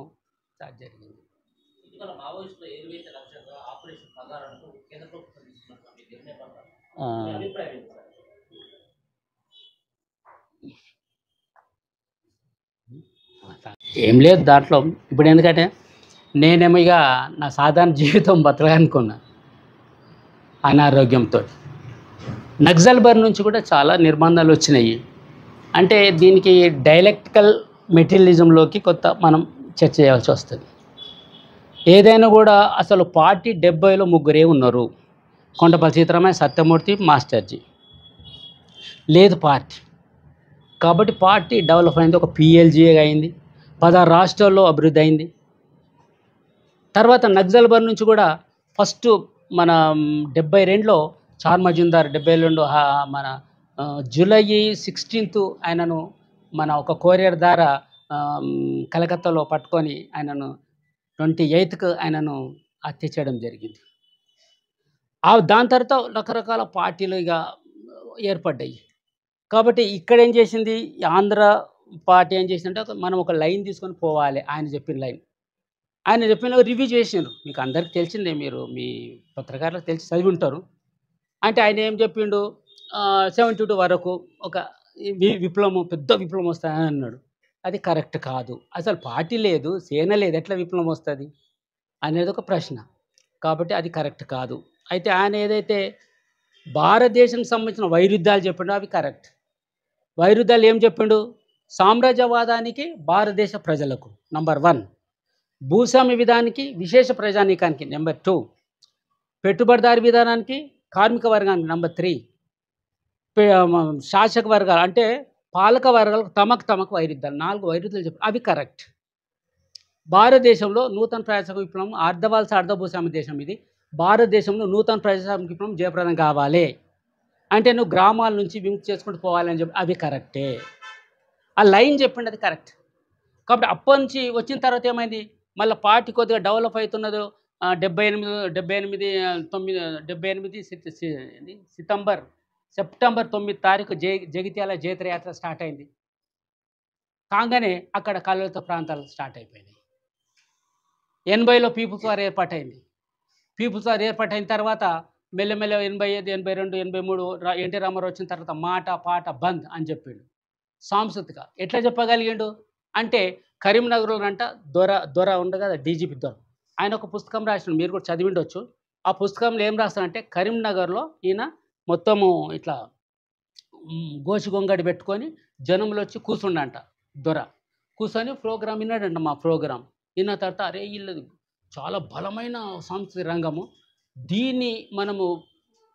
స్టార్ట్ జరిగింది. ఏం లేదు దాంట్లో. ఇప్పుడు ఎందుకంటే నేనేమో ఇక నా సాధారణ జీవితం బతకాలనుకున్నా, అనారోగ్యంతో. నక్సల్బర్ నుంచి కూడా చాలా నిర్బంధాలు వచ్చినాయి. అంటే దీనికి డైలెక్టికల్ మెటీరియలిజంలోకి కొత్త మనం చర్చ చేయాల్సి వస్తుంది. ఏదైనా కూడా అసలు పార్టీ 70లో ముగ్గురే ఉన్నారు, కొండపల్లి సీతారామయ్య, సత్యమూర్తి, మాస్టర్జీ. లేదు పార్టీ. కాబట్టి పార్టీ డెవలప్ అయింది, ఒక పిఎల్జీఏ అయింది, 16 రాష్ట్రాల్లో అభివృద్ధి అయింది. తర్వాత నక్సల్బర్ నుంచి కూడా ఫస్ట్ మన 72లో చార్ మజుందార్, 72 మన జూలై 16 ఆయనను మన ఒక కొరియర్ ద్వారా కలకత్తాలో పట్టుకొని ఆయనను 28కు ఆయనను హత్య చేయడం జరిగింది. దాని తర్వాత రకరకాల పార్టీలు ఇక ఏర్పడ్డాయి. కాబట్టి ఇక్కడ ఏం చేసింది ఆంధ్ర పార్టీ, ఏం చేసిందంటే మనం ఒక లైన్ తీసుకొని పోవాలి. ఆయన చెప్పిన లైన్, ఆయన చెప్పిన రివ్యూ చేసినారు. మీకు అందరికి తెలిసిందే, మీరు మీ పత్రికారులకు తెలిసి చదివి ఉంటారు. అంటే ఆయన ఏం చెప్పిండు, 72 వరకు ఒక విప్లవం, పెద్ద విప్లవం వస్తుందని అన్నాడు. అది కరెక్ట్ కాదు. అసలు పార్టీ లేదు, సేన లేదు, ఎట్లా విప్లవం వస్తుంది అనేది ఒక ప్రశ్న. కాబట్టి అది కరెక్ట్ కాదు. అయితే ఆయన ఏదైతే భారతదేశానికి సంబంధించిన వైరుధ్యాలు చెప్పిండో అవి కరెక్ట్. వైరుధ్యాలు ఏం చెప్పిండు, సామ్రాజ్యవాదానికి భారతదేశ ప్రజలకు నంబర్ 1, భూస్వామ్య విధానానికి విశేష ప్రజానీకానికి నెంబర్ 2, పెట్టుబడిదారి విధానానికి కార్మిక వర్గానికి నంబర్ 3, శాసక వర్గాలు అంటే పాలక వర్గాలకు తమకు వైరుధ్యాలు, 4 వైరుధ్యాలు చెప్పారు. అవి కరెక్ట్. భారతదేశంలో నూతన ప్రజాస్వామిక విప్లవం, అర్ధవలస అర్ధభూస్వామ్య దేశం ఇది. భారతదేశంలో నూతన ప్రజాస్వామిక విప్లవం జయప్రదం కావాలి అంటే నువ్వు గ్రామాల నుంచి విముక్తి చేసుకుంటూ పోవాలని చెప్పి అవి కరెక్టే. ఆ లైన్ చెప్పిండి, అది కరెక్ట్. కాబట్టి అప్పటి నుంచి వచ్చిన తర్వాత ఏమైంది, మళ్ళీ పార్టీ కొద్దిగా డెవలప్ అవుతున్నదో 78 సెప్టెంబర్ 9 జగిత్యాల జైత్రయాత్ర స్టార్ట్ అయింది. కాగానే అక్కడ కలవత ప్రాంతాలు స్టార్ట్ అయిపోయినాయి. 80లో పీపుల్స్ వార్ ఏర్పాటైంది. పీపుల్స్ వార్ ఏర్పాటైన తర్వాత మెల్లమెల్ల 85, 82, 83 ఎన్టీ రామారావు వచ్చిన తర్వాత మాట పాట బంద్ అని చెప్పిండు. సాంస్కృతిక ఎట్లా చెప్పగలిగిండు అంటే, కరీంనగర్లో అంట దొర ఉండ కదా, డీజీపీ దొర, ఆయన ఒక పుస్తకం రాసిన, మీరు కూడా చదివిండొచ్చు. ఆ పుస్తకంలో ఏం రాస్తారంటే, కరీంనగర్లో ఈయన మొత్తము ఇట్లా గోచి గొంగడి పెట్టుకొని జనంలో వచ్చి కూర్చుండంట. దొర కూర్చొని ప్రోగ్రామ్ విన్నాడంట. మా ప్రోగ్రామ్ విన్న తర్వాత, అరే వీళ్ళది చాలా బలమైన సాంస్కృతిక రంగము, దీన్ని మనము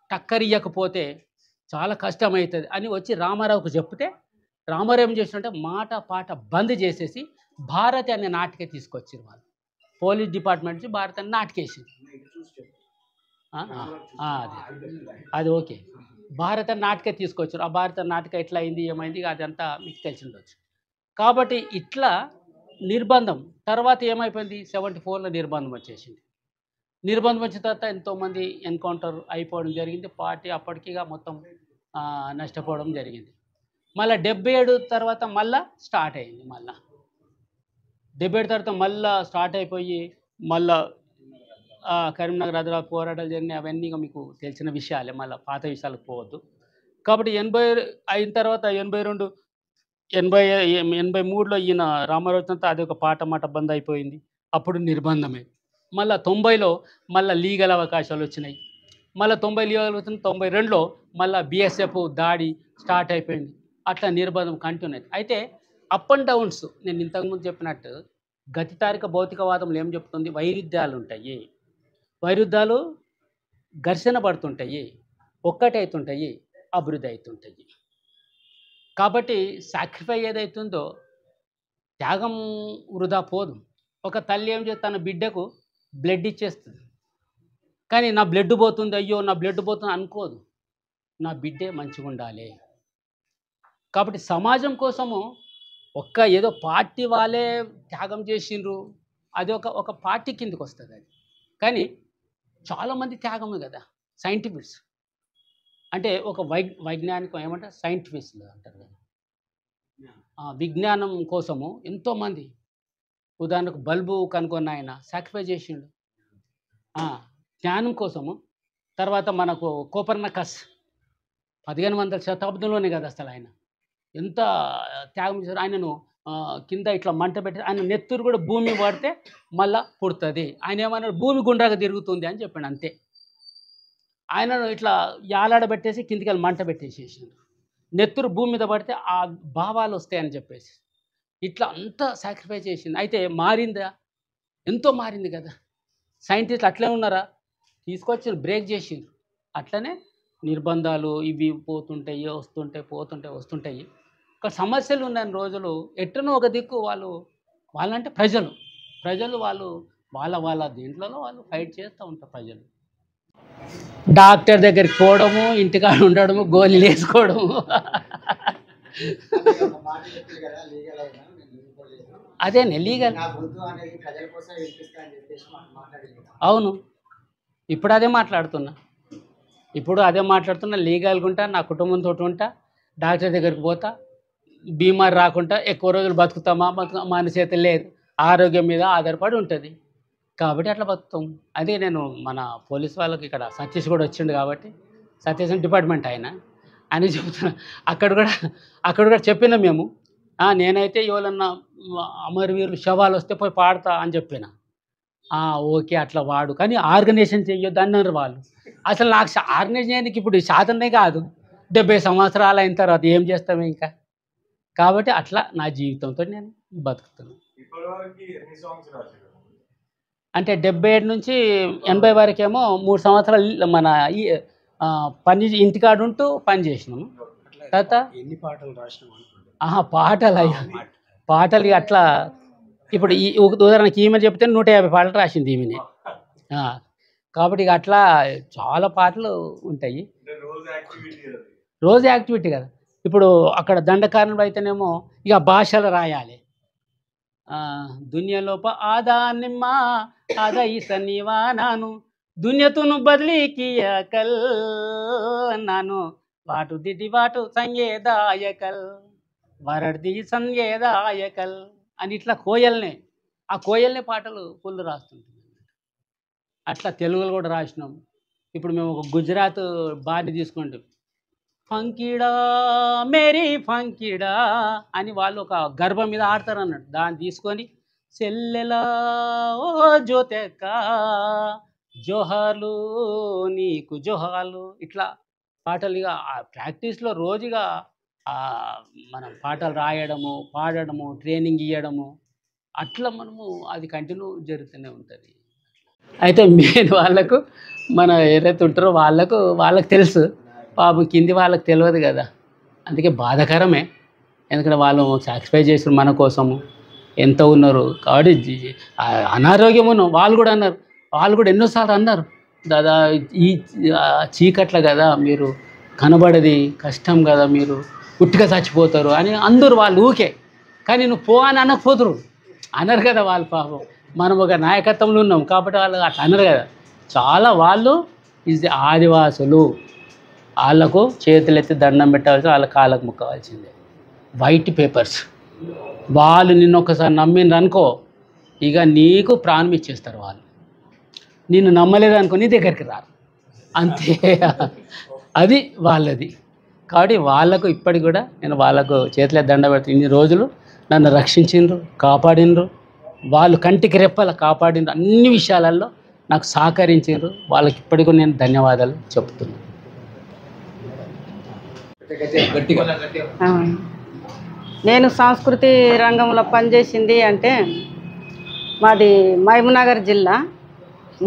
టక్కరియకపోతే చాలా కష్టమవుతుంది అని వచ్చి రామారావుకు చెప్తే, రామారావు ఏం చేసినట్టే మాట పాట బంద్ చేసేసి భారతి అనే నాటిక తీసుకొచ్చారు. వాళ్ళు పోలీస్ డిపార్ట్మెంట్ నుంచి భారతి అనే నాటికేసింది. అది ఓకే, భారత నాటిక తీసుకొచ్చారు. ఆ భారత నాటిక ఎట్లా అయింది, ఏమైంది, అదంతా మీకు తెలిసి ఉండొచ్చు. కాబట్టి ఇట్లా నిర్బంధం తర్వాత ఏమైపోయింది, 74లో నిర్బంధం వచ్చేసింది. నిర్బంధం వచ్చిన తర్వాత ఎంతోమంది ఎన్కౌంటర్ అయిపోవడం జరిగింది. పార్టీ అప్పటికిగా మొత్తం నష్టపోవడం జరిగింది. మళ్ళీ 77 తర్వాత మళ్ళీ స్టార్ట్ అయింది. మళ్ళీ 77 తర్వాత మళ్ళీ స్టార్ట్ అయిపోయి మళ్ళీ కరీంనగర్ ఆదిలాబాద్ పోరాటాలు జరిగినాయి. అవన్నీ మీకు తెలిసిన విషయాలే, మళ్ళీ పాత విషయాలకు పోవద్దు. కాబట్టి 80 అయిన తర్వాత 82, 83లో ఈయన రామారావు వచ్చినంత అది ఒక పాట మాట బంద్ అయిపోయింది. అప్పుడు నిర్బంధమే. మళ్ళీ 90లో మళ్ళీ లీగల్ అవకాశాలు వచ్చినాయి. మళ్ళీ 90 లీగల్ వచ్చిన 92లో మళ్ళీ BSF దాడి స్టార్ట్ అయిపోయింది. అట్లా నిర్బంధం కంటిన్యూ. అయితే అప్ అండ్ డౌన్స్, నేను ఇంతకుముందు చెప్పినట్టు గతితారిక భౌతికవాదంలో ఏం చెప్తుంది, వైరుధ్యాలు ఉంటాయి, వైరుధ్యాలు ఘర్షణ పడుతుంటాయి, ఒక్కటవుతుంటాయి, అభివృద్ధి అవుతుంటాయి. కాబట్టి సాక్రిఫై ఏదైతుందో త్యాగం వృధా పోదు. ఒక తల్లి ఏం చేస్తే తన బిడ్డకు బ్లడ్ ఇచ్చేస్తుంది, కానీ నా బ్లడ్ పోతుంది, అయ్యో నా బ్లడ్ పోతుంది అనుకోదు. నా బిడ్డే మంచిగా ఉండాలి. కాబట్టి సమాజం కోసము ఏదో పార్టీ వాళ్ళే త్యాగం చేసిండ్రు, అది ఒక పార్టీ కిందకి వస్తుంది అది. కానీ చాలామంది త్యాగము కదా, సైంటిఫిక్స్ అంటే ఒక వైజ్ఞానికం ఏమంటారు, సైంటిఫిక్స్లు అంటారు కదా, విజ్ఞానం కోసము ఎంతోమంది, ఉదాహరణకు బల్బు కనుగొన్న ఆయన సాక్రిఫై చేసిండు జ్ఞానం కోసము. తర్వాత మనకు కోపర్నికస్ 1500 శతాబ్దంలోనే కదా అసలు ఆయన ఎంత త్యాగం చేశారు. ఆయనను కింద ఇట్లా మంట పెట్టి ఆయన నెత్తురు కూడా భూమి పడితే మళ్ళా పుడుతుంది. ఆయన ఏమన్నాడు, భూమి గుండ్రాగా తిరుగుతుంది అని చెప్పాడు, అంతే. ఆయనను ఇట్లా యాలాడబెట్టేసి కిందికి వెళ్ళి మంట పెట్టేసేసిండు. నెత్తురు భూమి మీద పడితే ఆ భావాలు వస్తాయని చెప్పేసి ఇట్లా అంతా సాక్రిఫైస్ చేసింది. అయితే మారిందా? ఎంతో మారింది కదా. సైంటిస్టులు అట్లే ఉన్నారా? తీసుకొచ్చి బ్రేక్ చేసిండ్రు. అట్లనే నిర్బంధాలు ఇవి పోతుంటాయి, వస్తుంటాయి. ఒక సమస్యలు ఉన్న రోజులు ఎట్టనో ఒక దిక్కు వాళ్ళంటే ప్రజలు వాళ్ళ దీంట్లోనూ వాళ్ళు ఫైట్ చేస్తూ ఉంటారు. ప్రజలు డాక్టర్ దగ్గరికి పోవడము, ఇంటికాడ ఉండడము, గోళీలు వేసుకోవడము. అంటే ఒక మాట చెప్పారు కదా, లీగల్ అయినా నేను లీగల్ అదే లీగల్. నా గొంతు అనేది ప్రజల కోసం వినిపిస్తా అని చెప్పేసి మాట్లాడింది కదా. అవును, ఇప్పుడు అదే మాట్లాడుతున్నా. లీగల్గా ఉంటా, నా కుటుంబంతో ఉంటా, డాక్టర్ దగ్గరికి పోతా, బీమారు రాకుండా ఎక్కువ రోజులు బతుకుతామా మన చేతి లేదు, ఆరోగ్యం మీద ఆధారపడి ఉంటుంది. కాబట్టి అట్లా బతుకుతాం. అదే నేను మన పోలీస్ వాళ్ళకి ఇక్కడ సతీష్ కూడా వచ్చిండు కాబట్టి, సతీష్ డిపార్ట్మెంట్ ఆయన చెబుతున్నా. అక్కడ కూడా చెప్పినా మేము, నేనైతే ఎవరన్నా అమరవీరులు శవాలు వస్తే పోయి పాడతా అని చెప్పిన. ఓకే అట్లా వాడు, కానీ ఆర్గనైజేషన్ చెయ్యొద్దు అన్నారు వాళ్ళు. అసలు నాకు ఆర్గనైజేషన్ చేయడానికి ఇప్పుడు శాతనే కాదు, 70 సంవత్సరాలు అయిన తర్వాత ఏం చేస్తాము ఇంకా. కాబట్టి అట్లా నా జీవితంతో నేను బతుకుతున్నాను. అంటే 77 నుంచి 80 వరకేమో 3 సంవత్సరాలు మన ఈ పని ఇంటికాడు ఉంటూ పని చేసినాము. తర్వాత ఎన్ని పాటలు రాసినాం? పాటలు అట్లా ఇప్పుడు ఈ ఉదాహరణకి ఈమె చెప్తే 150 పాటలు రాసింది ఈమెనే. కాబట్టి ఇక అట్లా చాలా పాటలు ఉంటాయి. రోజు యాక్టివిటీ కదా. ఇప్పుడు అక్కడ దండకారణులు అయితేనేమో ఇక భాషలు రాయాలి. దునియాలోప ఆదా నిమ్మ ఆదా ఈసనివా నాను దునియతును బదిలీకియ కల్ నాను వాటు దిటి వాటు సంగేదాయకల్ వరడ్ది సంగేదాయకల్ అని ఇట్లా ఆ కోయల్నే పాటలు ఫుల్ రాస్తుంటాం. అట్లా తెలుగులో కూడా రాసినాం. ఇప్పుడు మేము ఒక గుజరాత్ బాని తీసుకుంటాం. ఫంకిడా మేరీ ఫంకిడా అని వాళ్ళు ఒక గర్భం మీద ఆడతారు అన్నట్టు. దాన్ని తీసుకొని చెల్లెలా ఓ జ్యోతెక్క జోహార్లు నీకు జోహార్లు ఇట్లా పాటలు ఇక ప్రాక్టీస్లో రోజుగా మనం పాటలు రాయడము, పాడడము, ట్రైనింగ్ ఇవ్వడము, అట్లా మనము అది కంటిన్యూ జరుగుతూనే ఉంటుంది. అయితే మెయిన్ వాళ్ళకు మన ఏదైతే ఉంటారో వాళ్ళకు తెలుసు, పాపం కింది వాళ్ళకి తెలియదు కదా. అందుకే బాధాకరమే. ఎందుకంటే వాళ్ళు సాక్రిఫైస్ చేసారు మన కోసము, ఎంత ఉన్నారు. కాబట్టి అనారోగ్యం ఉన్నాం వాళ్ళు కూడా అన్నారు. వాళ్ళు కూడా ఎన్నోసార్లు అన్నారు, దాదా ఈ చీకట్ల కదా మీరు కనబడది, కష్టం కదా, మీరు ఉట్టిగా చచ్చిపోతారు అని అందరూ వాళ్ళు ఊకే. కానీ నువ్వు పో అని అనకపోతురు అన్నారు కదా వాళ్ళు. పాపం మనం ఒక నాయకత్వంలో ఉన్నాం కాబట్టి వాళ్ళు అట్లా అన్నారు కదా. చాలా వాళ్ళు ఆదివాసులు, వాళ్ళకు చేతులెత్తి దండం పెట్టాల్సి, వాళ్ళ కాళ్ళకు ముక్కవలసిందే. వైట్ పేపర్స్ వాళ్ళు నిన్ను ఒకసారి నమ్మిండ్రు అనుకో, ఇక నీకు ప్రాణం ఇచ్చేస్తారు. వాళ్ళు నిన్ను నమ్మలేదు అనుకో నీ దగ్గరికి రారు, అంతే. అది వాళ్ళది. కాబట్టి వాళ్ళకు ఇప్పటికి కూడా నేను వాళ్ళకు చేతులే దండ పెడతాను. ఇన్ని రోజులు నన్ను రక్షించిండ్రు, కాపాడిండ్రు. వాళ్ళు కంటికి రెప్పల కాపాడిండ్రు, అన్ని విషయాలలో నాకు సహకరించారు. వాళ్ళకి ఇప్పటికీ నేను ధన్యవాదాలు చెప్తున్నాను. నేను సంస్కృతి రంగంలో పనిచేసింది అంటే మాది మహబూబ్నగర్ జిల్లా.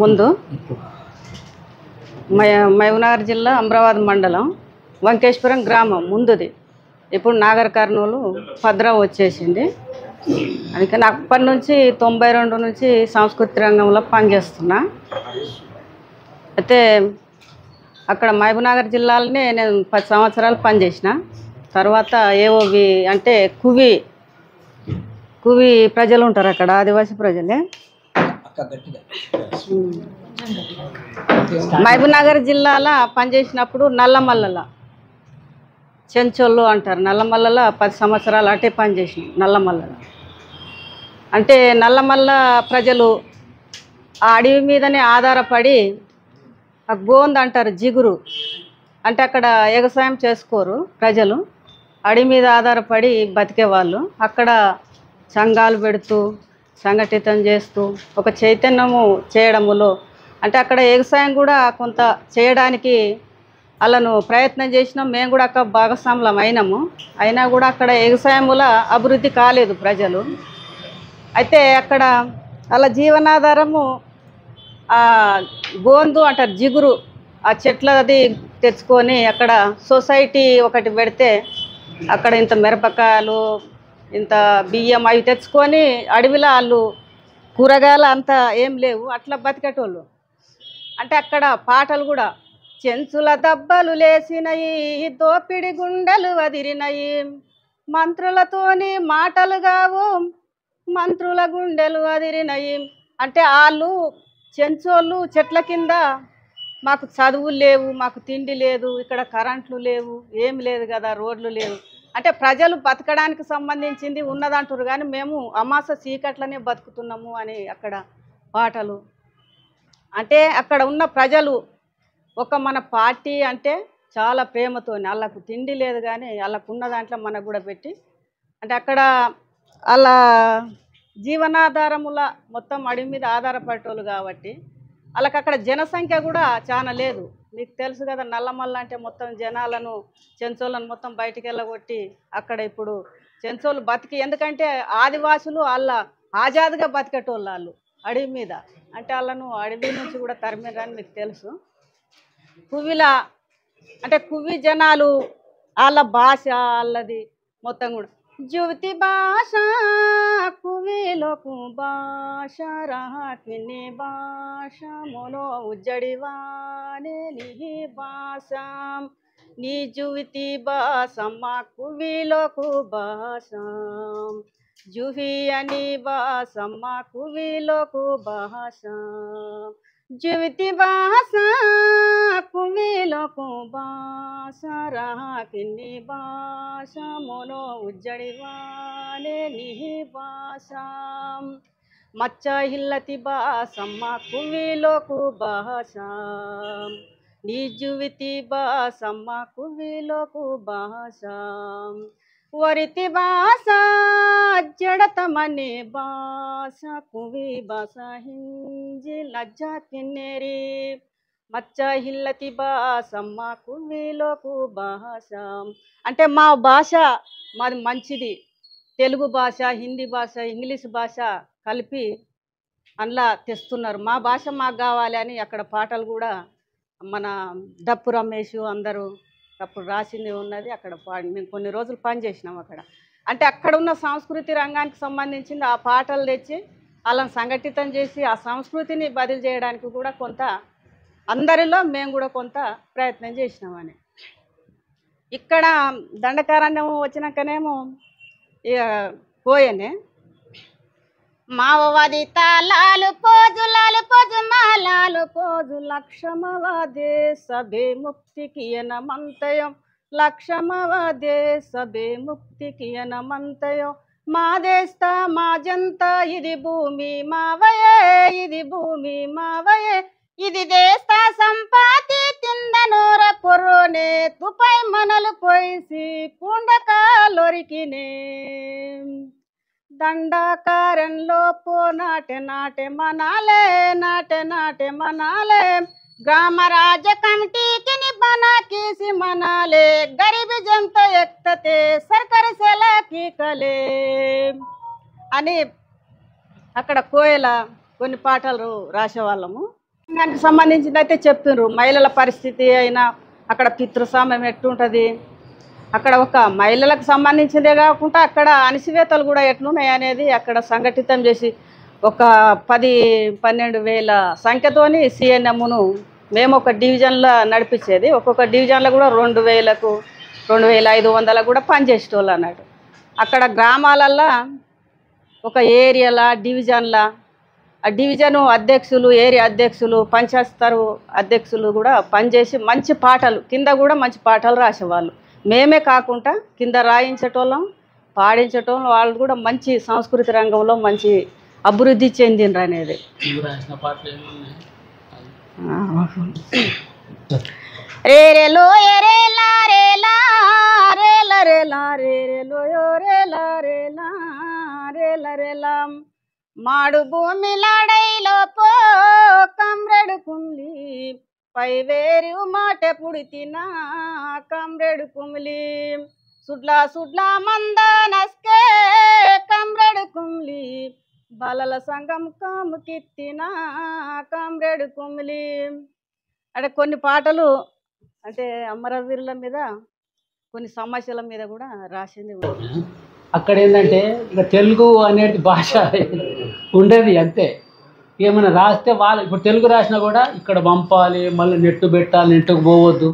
ముందు మహబూబ్నగర్ జిల్లా అమరావతి మండలం వంకేశ్వరం గ్రామం ముందుది. ఇప్పుడు నాగర్ కర్నూలు భద్రం వచ్చేసింది. అందుకే నాకు అప్పటి నుంచి 92 నుంచి సంస్కృతి రంగంలో పనిచేస్తున్నా. అయితే అక్కడ మహబూబ్నగర్ జిల్లాలోనే నేను 10 సంవత్సరాలు పనిచేసిన. తర్వాత ఏవోవి అంటే కువి ప్రజలు ఉంటారు అక్కడ, ఆదివాసీ ప్రజలే. మహబూబ్నగర్ జిల్లాలో పనిచేసినప్పుడు నల్లమల్లల చెంచోళ్ళు అంటారు. నల్లమల్లలో 10 సంవత్సరాలు అటే పనిచేసిన. నల్లమల్లలో అంటే నల్లమల్ల ప్రజలు ఆ అడవి మీదనే ఆధారపడి, ఆ గోంద్ అంటారు జిగురు, అంటే అక్కడ వ్యవసాయం చేసుకోరు ప్రజలు, అడవి మీద ఆధారపడి బతికేవాళ్ళు. అక్కడ సంఘాలు పెడుతూ సంఘటితం చేస్తూ ఒక చైతన్యము చేయడములో అంటే అక్కడ వ్యవసాయం కూడా కొంత చేయడానికి వాళ్ళను ప్రయత్నం చేసినాం. మేము కూడా అక్కడ భాగస్వాములం అయినాము. అయినా కూడా అక్కడ వ్యవసాయముల అభివృద్ధి కాలేదు ప్రజలు. అయితే అక్కడ వాళ్ళ జీవనాధారము గోందు అంటారు, జిగురు ఆ చెట్లది తెచ్చుకొని అక్కడ సొసైటీ ఒకటి పెడితే అక్కడ ఇంత మిరపకాయలు ఇంత బియ్యం అవి తెచ్చుకొని అడవిలో వాళ్ళు కూరగాయలు అంతా ఏం లేవు, అట్లా బతికేటోళ్ళు. అంటే అక్కడ పాటలు కూడా చెంచుల దబ్బలు లేసినయి, దోపిడి గుండెలు వదిరినయి, మంత్రులతోని మాటలు కావు, మంత్రుల గుండెలు వదిరినయి. అంటే వాళ్ళు చెంచోళ్ళు చెట్ల కింద మాకు చదువులు లేవు, మాకు తిండి లేదు, ఇక్కడ కరెంట్లు లేవు, ఏం లేదు కదా, రోడ్లు లేవు. అంటే ప్రజలు బతకడానికి సంబంధించింది ఉన్నదంటారు, కానీ మేము అమాస చీకట్లనే బతుకుతున్నాము అని అక్కడ పాటలు. అంటే అక్కడ ఉన్న ప్రజలు ఒక మన పార్టీ అంటే చాలా ప్రేమతో, వాళ్ళకు తిండి లేదు కానీ వాళ్ళకు ఉన్న దాంట్లో మనకు కూడా పెట్టి, అంటే అక్కడ వాళ్ళ జీవనాధారముల మొత్తం అడవి మీద ఆధారపడేటోళ్ళు కాబట్టి వాళ్ళకి అక్కడ జనసంఖ్య కూడా చాలా లేదు. మీకు తెలుసు కదా, నల్లమల్ల అంటే మొత్తం జనాలను చెంచోళ్ళను మొత్తం బయటికి వెళ్ళగొట్టి అక్కడ ఇప్పుడు చెంచోళ్ళు బతికి, ఎందుకంటే ఆదివాసులు వాళ్ళ ఆజాదుగా బతికేటోళ్ళు వాళ్ళు అడవి మీద. అంటే వాళ్ళను అడవి నుంచి కూడా తరిమిరని మీకు తెలుసు. కువిల అంటే కువి జనాలు వాళ్ళ భాష వాళ్ళది మొత్తం కూడా జ్యువతి భాష కువిలోకు భాష రాకిని భాష మొలో ఉజ్జడివానే నీ భాష నీ జ్యువతి భాష మా కువిలోకు భాష జుహి అని భాష మా కువిలోకు భాష జ్యువతి భాష కువిలోకు భాష రాకిని భాష మొలో ఉజ్జడివానే నీ భాష మచ్చ హిల్లతి భాష మా కువిలోకు భాష నీ జ్యువతి భాష మా కువిలోకు భాష వరితి భాష జడతమనే భాష కువి భాష హింజి లజ్జ కిన్నెరి మచ్చ హిల్లతి భాష మా కువిలోకు భాష. అంటే మా భాష మాది మంచిది, తెలుగు భాష, హిందీ భాష, ఇంగ్లీష్ భాష కలిపి అందులో తెస్తున్నారు. మా భాష మాకు కావాలి అని అక్కడ పాటలు కూడా మన దప్పు రమేష్ అందరూ అప్పుడు రాసింది ఉన్నది. అక్కడ మేము కొన్ని రోజులు పనిచేసినాం అక్కడ. అంటే అక్కడ ఉన్న సంస్కృతి రంగానికి సంబంధించింది ఆ పాటలు తెచ్చి వాళ్ళని సంఘటితం చేసి ఆ సంస్కృతిని బదిలీ చేయడానికి కూడా కొంత అందరిలో మేము కూడా కొంత ప్రయత్నం చేసినామని. ఇక్కడ దండకారణ్యం వచ్చినాకనేమో ఇక పోయనే మావది తాళాలు పోజు మాలాలు పోజు లక్షమవదే సభే ముక్తికి ఎనమంతయం లక్షమవదే సభే ముక్తికి ఎనమంతయం మాదేస్తా మా జంత ఇది భూమి మావయే ఇది భూమి మావయే ఇది దేస్తా సంపాతి తిందనూర పొర్రోనే తుపై మనలు పోయిసి కుండకాలొరికినే దండాకారంలో పో నాటే నాటే మనాలే నాటే నాటే మనాలే గ్రామ రాజ్య కమిటీకి బనా కీసి మనాలే గరీబీ జంత ఎక్తతే సర్కారు సెలాకి కలే అని అక్కడ కోయల కొన్ని పాటలు రాసేవాళ్ళము. దానికి సంబంధించింది అయితే చెప్తున్నారు. మహిళల పరిస్థితి అయినా అక్కడ పితృస్వామ్యం ఎట్లుంటుంది, అక్కడ ఒక మహిళలకు సంబంధించిందే కాకుండా అక్కడ అణిసివేతలు కూడా ఎట్లున్నాయి అనేది అక్కడ సంఘటితం చేసి ఒక 10-12 సంఖ్యతోని సిఎన్ఎంను మేము ఒక డివిజన్లో నడిపించేది. ఒక్కొక్క డివిజన్లో కూడా 2000కు 2500 కూడా పనిచేసేటోళ్ళు అన్నట్టు. అక్కడ గ్రామాలల్లో ఒక ఏరియాల డివిజన్ల ఆ డివిజను అధ్యక్షులు, ఏరియా అధ్యక్షులు, పంచాయత్ స్థాయి అధ్యక్షులు కూడా పనిచేసి మంచి పాటలు కింద కూడా మంచి పాటలు రాసేవాళ్ళు. మేమే కాకుండా కింద రాయించేటోళ్ళం, పాడించేటోళ్ళం. వాళ్ళు కూడా మంచి సంస్కృతి రంగంలో మంచి అభివృద్ధి చెందిండ్రు అనేది. రేరేలో ఎరేలా రేలా రేల రేలా రేరేలో రేలా రేలా రేల రేలా మాడు భూమిలాడైలో పో కమ్రెడు కుమ్లి పైవేరు మాట పుడితినా కమ్రెడు కుమ్లి సుడ్లా సుడ్లా మందనస్కే కమ్రెడు కుమ్లి బాలల సంగం కాముకిత్తినా కమ్రెడు కుమ్లి అంటే కొన్ని పాటలు అంటే అమరవీరుల మీద కొన్ని సమస్యల మీద కూడా రాసింది ఉంది. అక్కడ ఏంటంటే ఇక తెలుగు అనేది భాష ఉండేది అంతే. ఏమైనా రాస్తే వాళ్ళు ఇప్పుడు తెలుగు రాసినా కూడా ఇక్కడ పంపాలి, మళ్ళీ నెట్టు పెట్టాలి, నెట్టుకు పోవద్దు.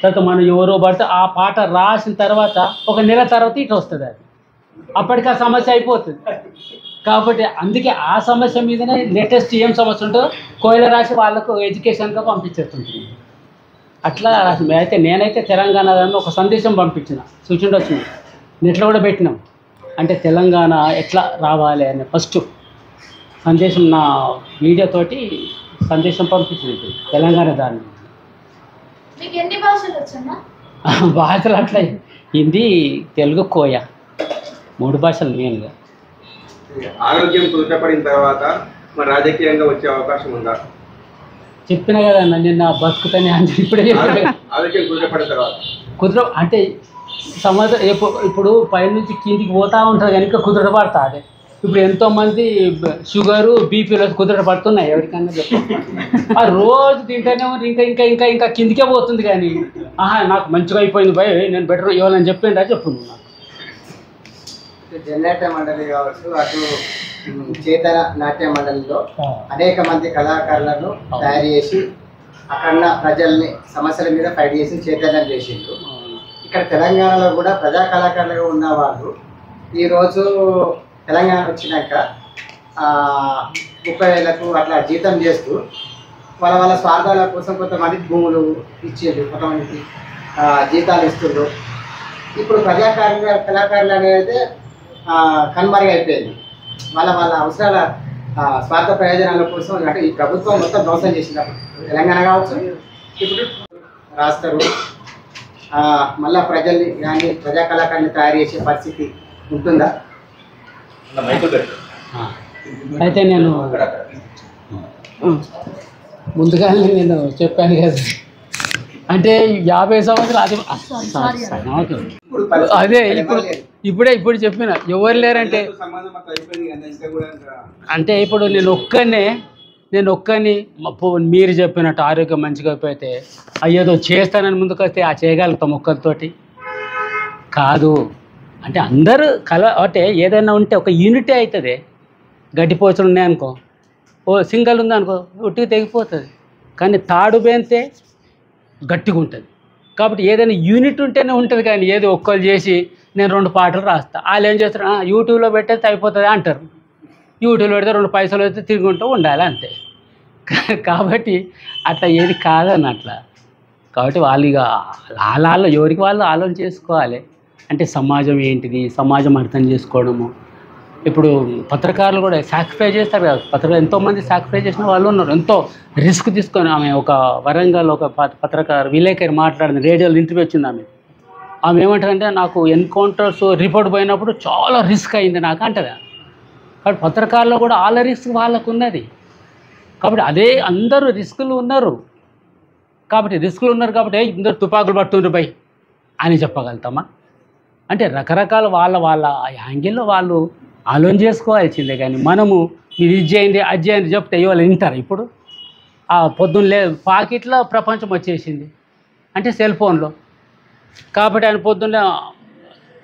తర్వాత మనం ఎవరో పడితే ఆ పాట రాసిన తర్వాత ఒక నెల తర్వాత ఇటు వస్తుంది, అది అప్పటికి ఆ సమస్య అయిపోతుంది. కాబట్టి అందుకే ఆ సమస్య మీదనే లేటెస్ట్ ఏం సమస్య ఉంటుందో కోయిల రాసి వాళ్ళకు ఎడ్యుకేషన్గా పంపించేస్తుంటుంది. అట్లా రాసి అయితే నేనైతే తెలంగాణ దాన్ని ఒక సందేశం పంపించిన చూచుండొచ్చు, నెట్లో కూడా పెట్టినాం. అంటే తెలంగాణ ఎట్లా రావాలి అనే ఫస్ట్ సందేశం నా వీడియోతోటి సందేశం పంపించింది తెలంగాణ దాన్ని. మీకు ఎన్ని భాషలు వచ్చన్నా? భాషలు అట్లా హిందీ, తెలుగు, కోయ 3 భాషలు మెయిన్గా. ఆరోగ్యం కుదుటపడిన తర్వాత మరి రాజకీయంగా వచ్చే అవకాశం ఉందా? చెప్పిన కదా నిన్న బతుకుతానే అని ఇప్పుడే ఆరోగ్యం కుదుటపడిన తర్వాత కుదుర అంటే ఇప్పుడు పైనుంచి కిందికి పోతూ ఉంటుంది కనుక కుదుట పడుతుంది. ఇప్పుడు ఎంతోమంది షుగరు, బీపీలో కుదుట పడుతున్నాయి ఎవరికైనా చెప్పు. ఆ రోజు తింటేనే ఇంకా ఇంకా ఇంకా ఇంకా కిందికే పోతుంది. కానీ నాకు మంచిగా అయిపోయింది భయ్, నేను బెటర్ ఇవ్వాలని చెప్పిండా చెప్పు. జననాట్య మండలి కావచ్చు, అటు చేతన నాట్య మండలిలో అనేక మంది కళాకారులను తయారు చేసి అక్కడ ప్రజల్ని సమస్యల మీద ఫైట్ చేసి చైతన్యం చేసిండ్రు. ఇక్కడ తెలంగాణలో కూడా ప్రజా కళాకారులుగా ఉన్న వాళ్ళు ఈరోజు తెలంగాణ వచ్చినాక 30,000కు అట్లా జీతం చేస్తూ వాళ్ళ వాళ్ళ స్వార్థాల కోసం కొంతమందికి భూములు ఇచ్చేది, కొంతమందికి జీతాలు ఇస్తుండ్రు. ఇప్పుడు కళాకారులు అనేది కనుమరుగైపోయింది. వాళ్ళ వాళ్ళ అవసరాల స్వార్థ ప్రయోజనాల కోసం అంటే ఈ ప్రభుత్వం మొత్తం ధ్వంసం చేసినప్పుడు తెలంగాణ కావచ్చు ఇప్పుడు రాస్తారు. మళ్ళా ప్రజల్ని కానీ ప్రజా కళాకారుని తయారు చేసే పరిస్థితి ఉంటుందా? అయితే నేను ముందుగానే నేను చెప్పాను కదా, అంటే 50 సంవత్సరాలు అదే ఇప్పుడు చెప్పిన ఎవరు లేరంటే అంటే ఇప్పుడు నేను ఒక్కని మీరు చెప్పినట్టు ఆరోగ్యం మంచిగా అయిపోతే అయ్యేదో చేస్తానని ముందుకు వస్తే ఆ చేయగలుగుతాం ఒక్కరితోటి కాదు. అంటే అందరూ అంటే ఏదైనా ఉంటే ఒక యూనిటీ అవుతుంది. గడ్డిపోచలు ఉన్నాయనుకో, సింగల్ ఉందనుకో ఉట్టికి తెగిపోతుంది. కానీ తాడు బేంతే గట్టిగా ఉంటుంది. కాబట్టి ఏదైనా యూనిట్ ఉంటేనే ఉంటుంది. కానీ ఏదో ఒక్కరు చేసి నేను 2 పాటలు రాస్తా, వాళ్ళు ఏం చేస్తారు, యూట్యూబ్లో పెట్టేస్తే అయిపోతుంది అంటారు. యూట్యూబ్లో పెడితే 2 పైసలు అయితే తిరుగుంటూ ఉండాలి అంతే. కాబట్టి అట్లా ఏది కాదని అట్లా. కాబట్టి వాళ్ళు ఇక వాళ్ళ ఎవరికి వాళ్ళు ఆలోచన చేసుకోవాలి. అంటే సమాజం ఏంటిది, సమాజం అర్థం చేసుకోవడము. ఇప్పుడు పత్రికారులు కూడా సాక్రిఫై చేస్తారు కదా, పత్రికలు ఎంతోమంది సాక్రిఫై చేసిన వాళ్ళు ఉన్నారు. ఎంతో రిస్క్ తీసుకొని ఆమె ఒక వరంగల్ ఒక పత్రికారు విలేకరి మాట్లాడింది, రేడియోలో ఇంటర్వ్యూ వచ్చింది. ఆమె ఏమంటారంటే నాకు ఎన్కౌంటర్స్ రిపోర్ట్ పోయినప్పుడు చాలా రిస్క్ అయింది నాకు అంటదా. కాబట్టి పత్రికారులో కూడా వాళ్ళ రిస్క్ వాళ్ళకు ఉన్నది. కాబట్టి అదే అందరూ రిస్కులు ఉన్నారు. కాబట్టి ఇందరు తుపాకులు పట్టుండ్రు బై అని చెప్పగలుగుతామా? అంటే రకరకాల వాళ్ళ యాంగిల్లో వాళ్ళు ఆలోచన చేసుకోవాల్సిందే. కానీ మనము మీరు ఇది చేయండి అది చేయండి చెప్తే ఇవాళ వింటారు. ఇప్పుడు పొద్దున్న పాకెట్లో ప్రపంచం వచ్చేసింది అంటే సెల్ ఫోన్లో. కాబట్టి ఆయన పొద్దున్న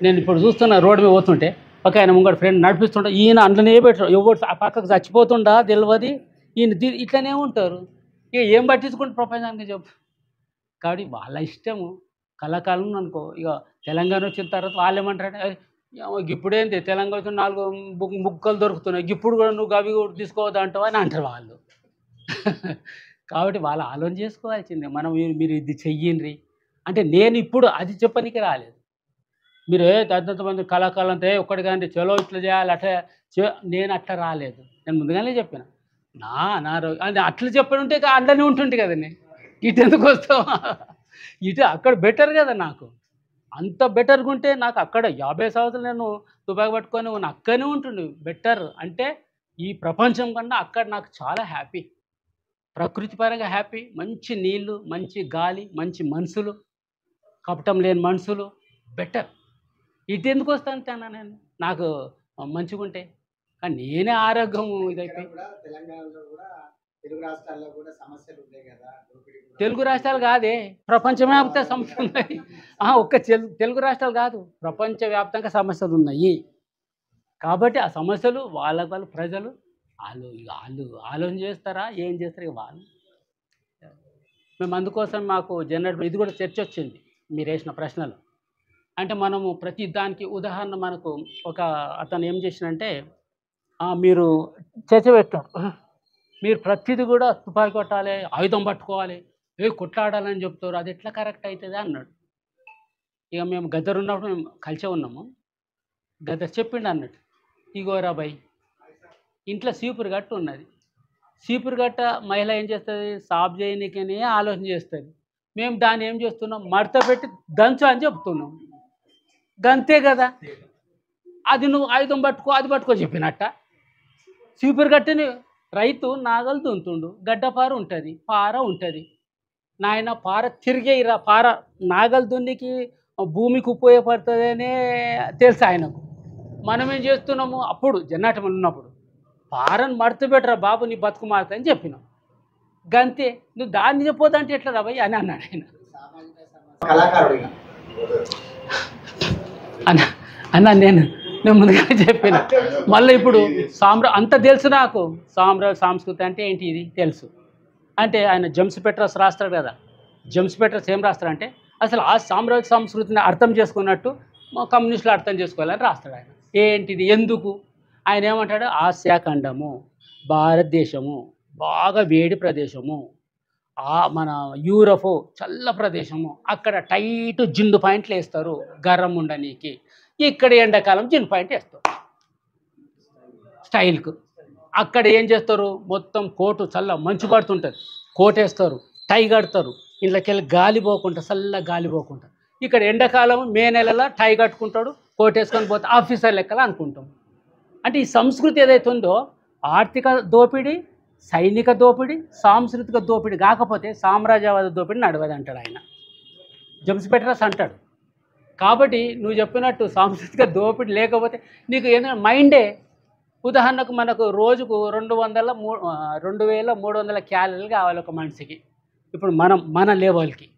నేను ఇప్పుడు చూస్తున్న రోడ్డు మీద పోతుంటే ఒక ఆయన ముంగడు ఫ్రెండ్ నడిపిస్తుంటే ఈయన అందులోనే పెట్టారు. ఎవరు ఆ పక్కకు చచ్చిపోతుండా తెలియదు, ఈయన ఇట్లనే ఉంటారు. ఇక ఏం పట్టించుకుంటే ప్రపంచానికి చెప్పు. కాబట్టి వాళ్ళ ఇష్టము. కళాకాలం అనుకో, ఇక తెలంగాణ వచ్చిన తర్వాత వాళ్ళు ఏమంటారంటే ఇప్పుడేంటి తెలంగాణ వచ్చిన 4 ముక్కలు దొరుకుతున్నాయి, ఇప్పుడు కూడా నువ్వు అవి కూడా తీసుకోవద్దు అంటావు అని అంటారు వాళ్ళు. కాబట్టి వాళ్ళు ఆలోచన చేసుకోవాల్సిందే. మనం మీరు ఇది చెయ్యండి అంటే నేను ఇప్పుడు అది చెప్పనికి రాలేదు. మీరు అంతమంది కళాకారులంతా ఒక్కటి కానీ చలో ఇట్లా చేయాలి అట్లా నేను అట్లా రాలేదు. నేను ముందుగానే చెప్పిన నా అంటే అట్లా చెప్పని ఉంటే అందులోనే ఉంటుంటే కదండి, ఇటు ఎందుకు వస్తావా, ఇటు అక్కడ బెటర్ కదా. నాకు అంత బెటర్గా ఉంటే నాకు అక్కడ 50 సంవత్సరాలు నేను తుపాకి పట్టుకొని అక్కడనే ఉంటుండే బెటర్. అంటే ఈ ప్రపంచం కన్నా అక్కడ నాకు చాలా హ్యాపీ, ప్రకృతి పరంగా హ్యాపీ. మంచి నీళ్ళు, మంచి గాలి, మంచి మనుషులు, కపటం లేని మనుషులు, బెటర్. ఇటు ఎందుకు వస్తాను నేను, నాకు మంచిగా ఉంటే. కానీ నేనే ఆరోగ్యం ఇదైపోయి. కూడా తెలంగాణలో కూడా తెలుగు రాష్ట్రాల్లో కూడా సమస్యలు ఉన్నాయి కదా, దోపిడీ కూడా. తెలుగు రాష్ట్రాలు కాదే, ప్రపంచవ్యాప్త సమస్యలు ఉన్నాయి. ఒక్క తెలుగు రాష్ట్రాలు కాదు, ప్రపంచవ్యాప్తంగా సమస్యలు ఉన్నాయి. కాబట్టి ఆ సమస్యలు వాళ్ళ ప్రజలు వాళ్ళు ఆలోచన చేస్తారా, ఏం చేస్తారు ఇక వాళ్ళు. మేము అందుకోసం మాకు జనరేట్ ఇది కూడా చర్చ వచ్చింది మీరు వేసిన ప్రశ్నలు. అంటే మనము ప్రతి దానికి ఉదాహరణ మనకు ఒక అతను ఏం చేసినంటే, మీరు చర్చ పెట్టాడు, మీరు ప్రతిదీ కూడా తుపాకీ కొట్టాలి, ఆయుధం పట్టుకోవాలి, కొట్లాడాలని చెప్తారు, అది ఎట్లా కరెక్ట్ అవుతుంది అన్నాడు. ఇక మేము గద్దరు ఉన్నప్పుడు మేము కలిసే ఉన్నాము. గద్దరు చెప్పిండు అన్నట్టు, ఇగోరా బాయ్, ఇంట్లో సీపురు గట్టు ఉన్నది, సీపురు గట్ట మహిళ ఏం చేస్తుంది, సాఫ్ చేయనికనే ఆలోచన చేస్తుంది. మేము దాన్ని ఏం చేస్తున్నాం, మడత పెట్టి దంచు అని చెప్తున్నాం. గంతే కదా, అది నువ్వు ఆయుధం పట్టుకో, అది పట్టుకో చెప్పినట్ట. సీపురు గట్టని రైతు నాగలు దున్తుండు, గడ్డపార ఉంటుంది, పార ఉంటుంది. నాయన పార తిరిగేయిరా, పార నాగలు దున్నికి భూమికి ఉపయోగపడుతుందనే తెలుసు ఆయనకు. మనం ఏం చేస్తున్నాము, అప్పుడు జన్నాటం ఉన్నప్పుడు పారను మడత పెట్టరా బాబు, నీ బతుకు మారుతుందని చెప్పినాం. గంతే, నువ్వు దాన్ని చెప్పొద్దంటే ఎట్లా రా భయ్ అని అన్నాడు ఆయన. కళాకారుడిగా అన్న నేను ముందుగా చెప్పిన. మళ్ళీ ఇప్పుడు అంత తెలుసు నాకు, సంస్కృతి అంటే ఏంటి ఇది తెలుసు. అంటే ఆయన జేమ్స్ పెట్రస్ రాస్తాడు కదా, జేమ్స్ పెట్రస్ ఏం రాస్తాడంటే, అసలు ఆ సామ్రాజ్య సంస్కృతిని అర్థం చేసుకున్నట్టు మా కమ్యూనిస్టులు అర్థం చేసుకోవాలని రాస్తాడు ఆయన. ఏంటిది, ఎందుకు ఆయన ఏమంటాడు, ఆసియా ఖండము, భారతదేశము బాగా వేడి ప్రదేశము, మన యూరప్ చల్ల ప్రదేశము, అక్కడ టైట్ జిండు పాయింట్లు వేస్తారు గర్రం ఉండనీకి, ఇక్కడ ఎండాకాలం జిండు పాయింట్ వేస్తారు స్టైల్కు. అక్కడ ఏం చేస్తారు, మొత్తం కోటు చల్ల మంచు పడుతుంటుంది, కోట్ వేస్తారు, టై కడతారు, ఇళ్ళకెళ్ళి గాలి పోకుండా చల్ల గాలి పోకుండా. ఇక్కడ ఎండాకాలం మే నెలలో టై కట్టుకుంటాడు, కోట్ వేసుకొని పోతే ఆఫీసర్ లెక్కలు అనుకుంటాం. అంటే ఈ సంస్కృతి ఏదైతే ఉందో, ఆర్థిక దోపిడీ, సైనిక దోపిడీ, సాంస్కృతిక దోపిడీ కాకపోతే సామ్రాజ్యవాద దోపిడీ నడవదు అంటాడు ఆయన, జేమ్స్ పెట్రస్ అంటాడు. కాబట్టి నువ్వు చెప్పినట్టు సాంస్కృతిక దోపిడీ లేకపోతే నీకు ఏదైనా మైండే. ఉదాహరణకు మనకు రోజుకు 2300 క్యాలరీలు కావాలి ఒక మనిషికి. ఇప్పుడు మన లెవెల్కి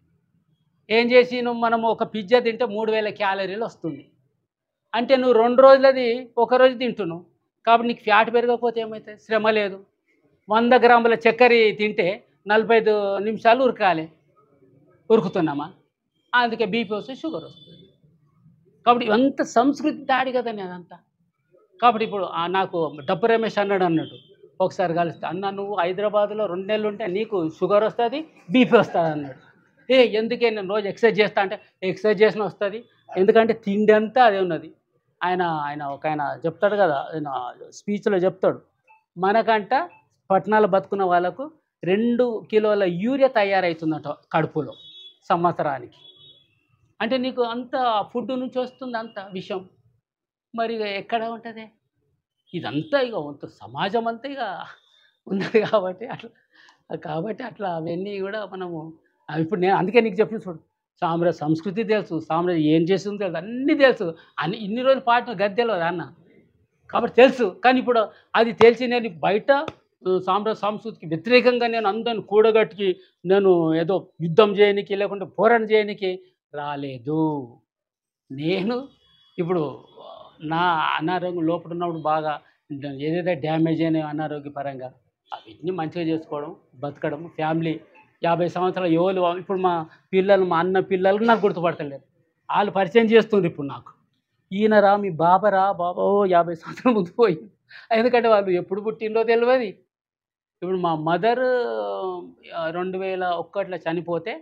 ఏం చేసి మనము ఒక పిజ్జా తింటే 3000 క్యాలరీలు వస్తుంది. అంటే నువ్వు 2 రోజులది ఒకరోజు తింటున్నావు, కాబట్టి నీకు ఫ్యాట్ పెరగకపోతే ఏమవుతుంది, శ్రమ లేదు. 100 గ్రాముల చక్కెర తింటే 45 నిమిషాలు ఉరకాలి, ఉరుకుతున్నామా, అందుకే బీపీ వస్తే షుగర్ వస్తుంది. కాబట్టి ఇవంతా సంస్కృతి దాడి కదండి అదంతా. కాబట్టి ఇప్పుడు నాకు డప్పు రమేష్ అన్నట్టు ఒకసారి కలిస్తే, అన్న నువ్వు హైదరాబాద్లో 2 నెలలు ఉంటే నీకు షుగర్ వస్తుంది, బీపీ వస్తుంది అన్నాడు. ఎందుకే నేను రోజు ఎక్సర్సైజ్ చేస్తా అంటే, ఎక్సర్సైజ్ చేసిన వస్తుంది, ఎందుకంటే తిండి అంతా అదే ఉన్నది. ఆయన చెప్తాడు కదా, ఆయన స్పీచ్లో చెప్తాడు, మనకంట పట్టణాలు బతుకున్న వాళ్ళకు 2 కిలోల యూరియా తయారవుతుందట కడుపులో సంవత్సరానికి. అంటే నీకు అంత ఫుడ్ నుంచి వస్తుంది అంత విషయం, మరి ఎక్కడ ఉంటుంది ఇదంతా. ఇక వంత సమాజం అంతా ఇక ఉన్నది కాబట్టి అట్లా అవన్నీ కూడా మనము ఇప్పుడు నేను అందుకే నీకు చెప్పిన చూడు, సామ్రాజ్య సంస్కృతి తెలుసు, సామ్రాజ్యం ఏం చేస్తుందో తెలుసు, అన్నీ తెలుసు. ఇన్ని రోజులు పాటిన గది తెలియదు అన్న, కాబట్టి తెలుసు. కానీ ఇప్పుడు అది తెలిసి నేను బయట సామ్రాజ్య సంస్కృతికి వ్యతిరేకంగా నేను అందరిని కూడగట్టుకి నేను ఏదో యుద్ధం చేయడానికి లేకుంటే పోరాటం చేయడానికి రాలేదు. నేను ఇప్పుడు నా అనారోగ్యం లోపల ఉన్నప్పుడు బాగా ఏదైతే డ్యామేజ్ అయినా అనారోగ్యపరంగా వీటిని మంచిగా చేసుకోవడం, బతకడం, ఫ్యామిలీ 50 సంవత్సరాలు ఎవరు ఇప్పుడు మా అన్న పిల్లలు నాకు గుర్తుపడతలేరు, వాళ్ళు పరిచయం చేస్తుండ్రు ఇప్పుడు నాకు. ఈయనరా మీ బాబా 50 సంవత్సరాల ముందు పోయి, ఎందుకంటే వాళ్ళు ఎప్పుడు పుట్టిందో తెలియదు. ఇప్పుడు మా మదర్ 2001లో చనిపోతే,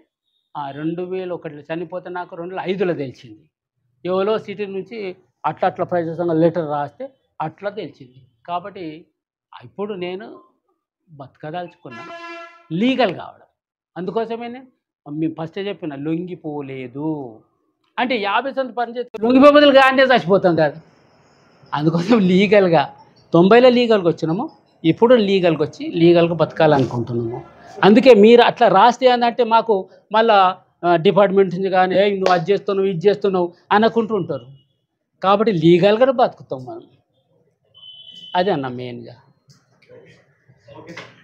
2001లో చనిపోతే నాకు 2005లో తెలిసింది. ఎవరో సిటీ నుంచి అట్లా ప్రజాసంఘ లెటర్ రాస్తే అట్లా తెలిసింది. కాబట్టి ఇప్పుడు నేను బతకదలుచుకున్నా లీగల్ కావడం. అందుకోసమే మేము ఫస్టే చెప్పిన, లొంగిపోలేదు అంటే 50 సంవత్సరాలు పనిచేస్తే లొంగిపోబదులు కానీ చచ్చిపోతాం కాదు. అందుకోసం లీగల్గా 90లో లీగల్గా వచ్చినాము, ఇప్పుడు లీగల్గా వచ్చి లీగల్గా బతకాలనుకుంటున్నాము. అందుకే మీరు అట్లా రాస్తే ఏంటంటే మాకు మళ్ళా డిపార్ట్మెంట్ నుంచి కానీ ఏ నువ్వు అది చేస్తున్నావు ఇది చేస్తున్నావు అనుకుంటూ ఉంటారు. కాబట్టి లీగల్గా బతుకుతాం మనం. అదే అన్న మెయిన్గా. Okay sir.